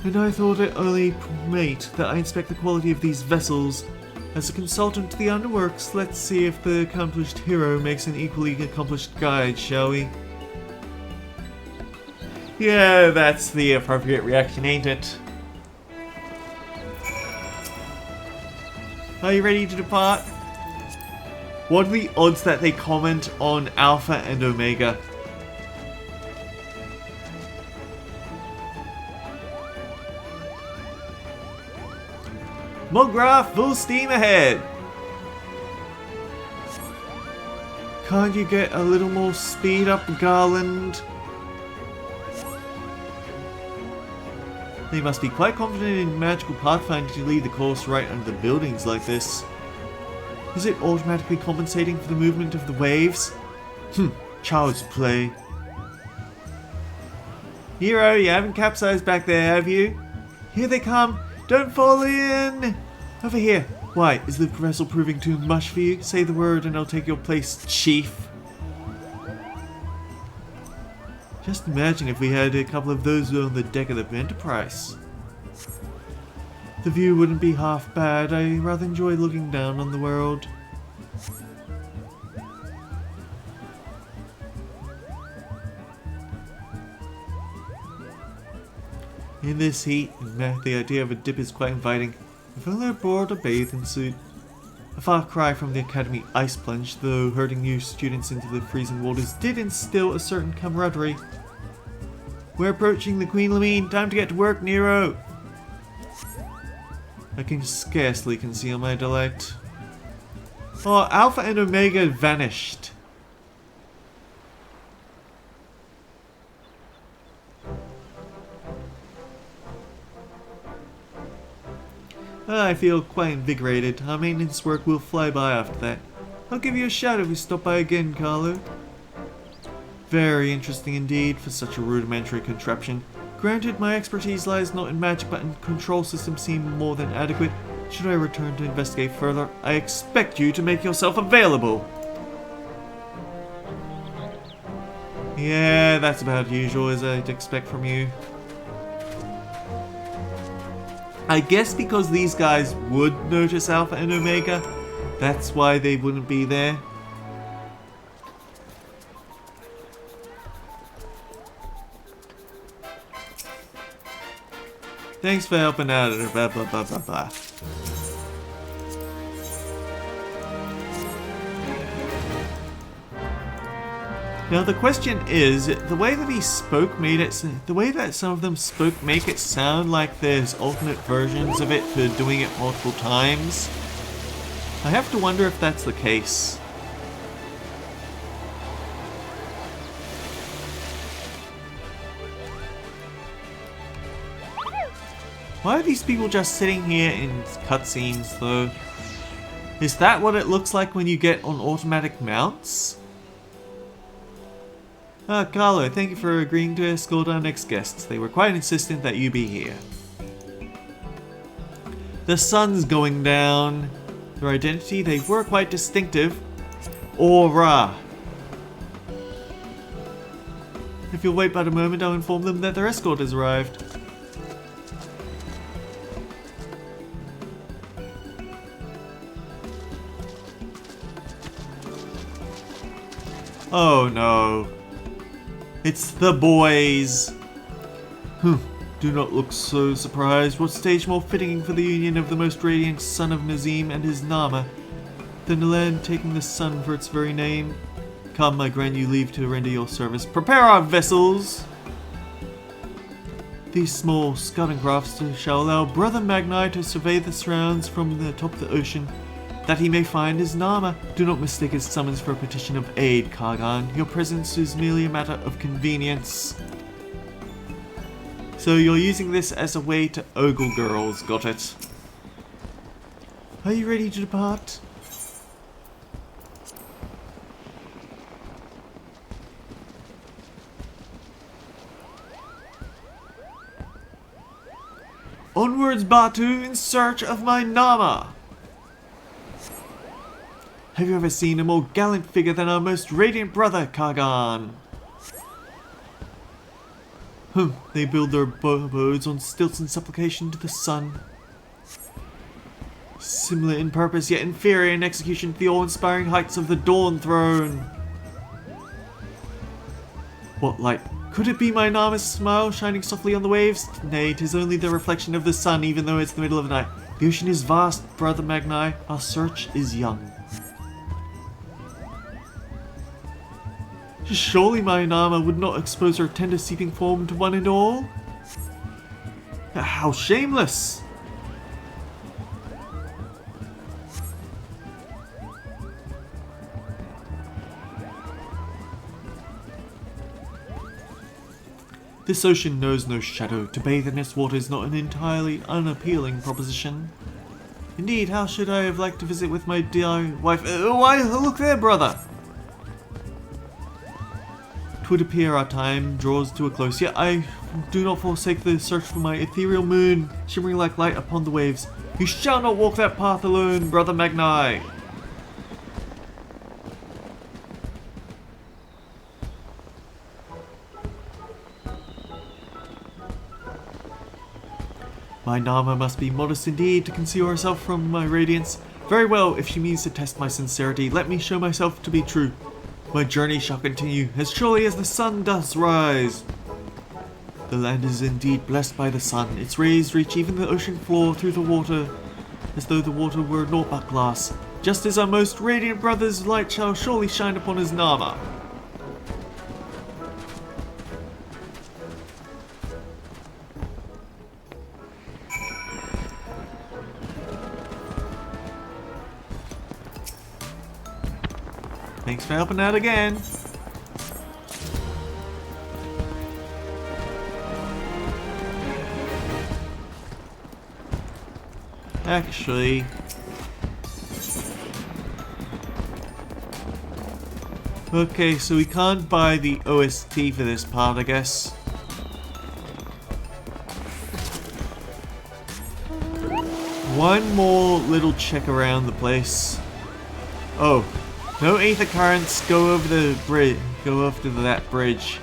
And I thought it only mate that I inspect the quality of these vessels. As a consultant to the Ironworks, let's see if the accomplished hero makes an equally accomplished guide, shall we? Yeah, that's the appropriate reaction, ain't it? Are you ready to depart? What are the odds that they comment on Alpha and Omega? Mulgraf, full steam ahead! Can't you get a little more speed up, Garland? They must be quite confident in magical pathfinding to lead the course right under the buildings like this. Is it automatically compensating for the movement of the waves? Child's play. Hero, you haven't capsized back there, have you? Here they come! Don't fall in! Over here! Why, is the vessel proving too much for you? Say the word and I'll take your place, Chief. Just imagine if we had a couple of those on the deck of the Enterprise. The view wouldn't be half bad. I rather enjoy looking down on the world. In this heat, the idea of a dip is quite inviting. If only I brought a bathing suit. A far cry from the Academy ice plunge, though herding new students into the freezing waters did instill a certain camaraderie. We're approaching the Queen Lamine. Time to get to work, Nero! I can scarcely conceal my delight. Oh, Alpha and Omega vanished. I feel quite invigorated. Our maintenance work will fly by after that. I'll give you a shout if we stop by again, Carlo. Very interesting indeed for such a rudimentary contraption. Granted, my expertise lies not in magic, but in control systems seem more than adequate. Should I return to investigate further, I expect you to make yourself available. Yeah, that's about usual as I'd expect from you. I guess because these guys would notice Alpha and Omega, that's why they wouldn't be there. Thanks for helping out, blah blah blah blah blah. Now the question is, the way that he spoke made it, the way that some of them spoke make it sound like there's alternate versions of it for doing it multiple times. I have to wonder if that's the case. Why are these people just sitting here in cutscenes though? Is that what it looks like when you get on automatic mounts? Carlo, thank you for agreeing to escort our next guests. They were quite insistent that you be here. The sun's going down. Their identity, they were quite distinctive. Aura. If you'll wait but a moment, I'll inform them that their escort has arrived. Oh no. It's the boys. Do not look so surprised. What stage more fitting for the union of the most radiant son of Nazim and his Nama than the land taking the sun for its very name? Come, I grant you leave to render your service. Prepare our vessels! These small scouting crafts shall allow Brother Magni to survey the surrounds from the top of the ocean, that he may find his Nama. Do not mistake his summons for a petition of aid, Kagan. Your presence is merely a matter of convenience. So you're using this as a way to ogle girls, got it? Are you ready to depart? Onwards, Batu, in search of my Nama! Have you ever seen a more gallant figure than our most radiant brother, Kagan? They build their abodes on stilts in supplication to the sun. Similar in purpose, yet inferior in execution to the awe-inspiring heights of the Dawn Throne. What light? Could it be my Nama's smile shining softly on the waves? Nay, 'tis only the reflection of the sun, even though it's the middle of the night. The ocean is vast, Brother Magni. Our search is young. Surely my Nama would not expose her tender seeping form to one and all? How shameless! This ocean knows no shadow. To bathe in its water is not an entirely unappealing proposition. Indeed, how should I have liked to visit with my dear wife? Why, look there, brother! 'Twould appear our time draws to a close, yet I do not forsake the search for my ethereal moon, shimmering like light upon the waves. You shall not walk that path alone, Brother Magni! My Nama must be modest indeed to conceal herself from my radiance. Very well, if she means to test my sincerity, let me show myself to be true. My journey shall continue, as surely as the sun does rise. The land is indeed blessed by the sun. Its rays reach even the ocean floor through the water, as though the water were naught but glass. Just as our most radiant brother's light shall surely shine upon his Nama. Thanks for helping out again. Actually, okay, so we can't buy the OST for this part, I guess. One more little check around the place. Oh. No ether currents, go over the bridge. Go over to that bridge.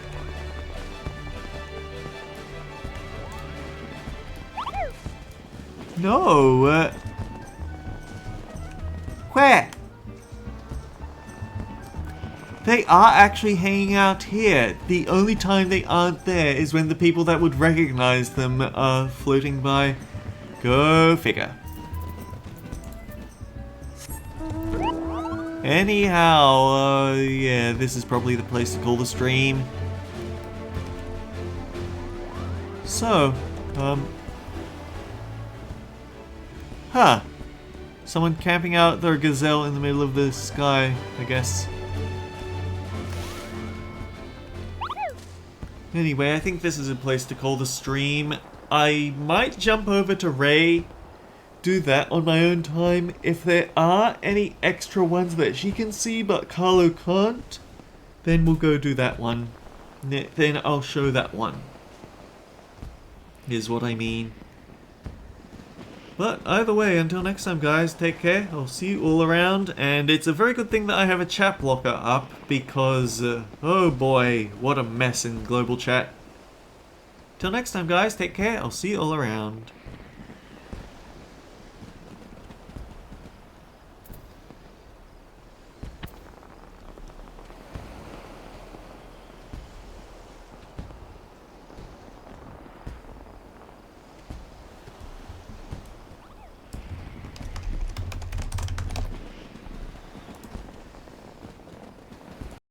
No, where? They are actually hanging out here. The only time they aren't there is when the people that would recognize them are floating by. Go figure. Anyhow, yeah, this is probably the place to call the stream. So, someone camping out their gazelle in the middle of the sky, I guess. Anyway, I think this is a place to call the stream. I might jump over to Ray, do that on my own time. If there are any extra ones that she can see but Carlo can't, then we'll go do that one. Then I'll show that one. Is what I mean. But either way, until next time guys, take care, I'll see you all around, and it's a very good thing that I have a chat blocker up, because, oh boy, what a mess in global chat. Till next time guys, take care, I'll see you all around.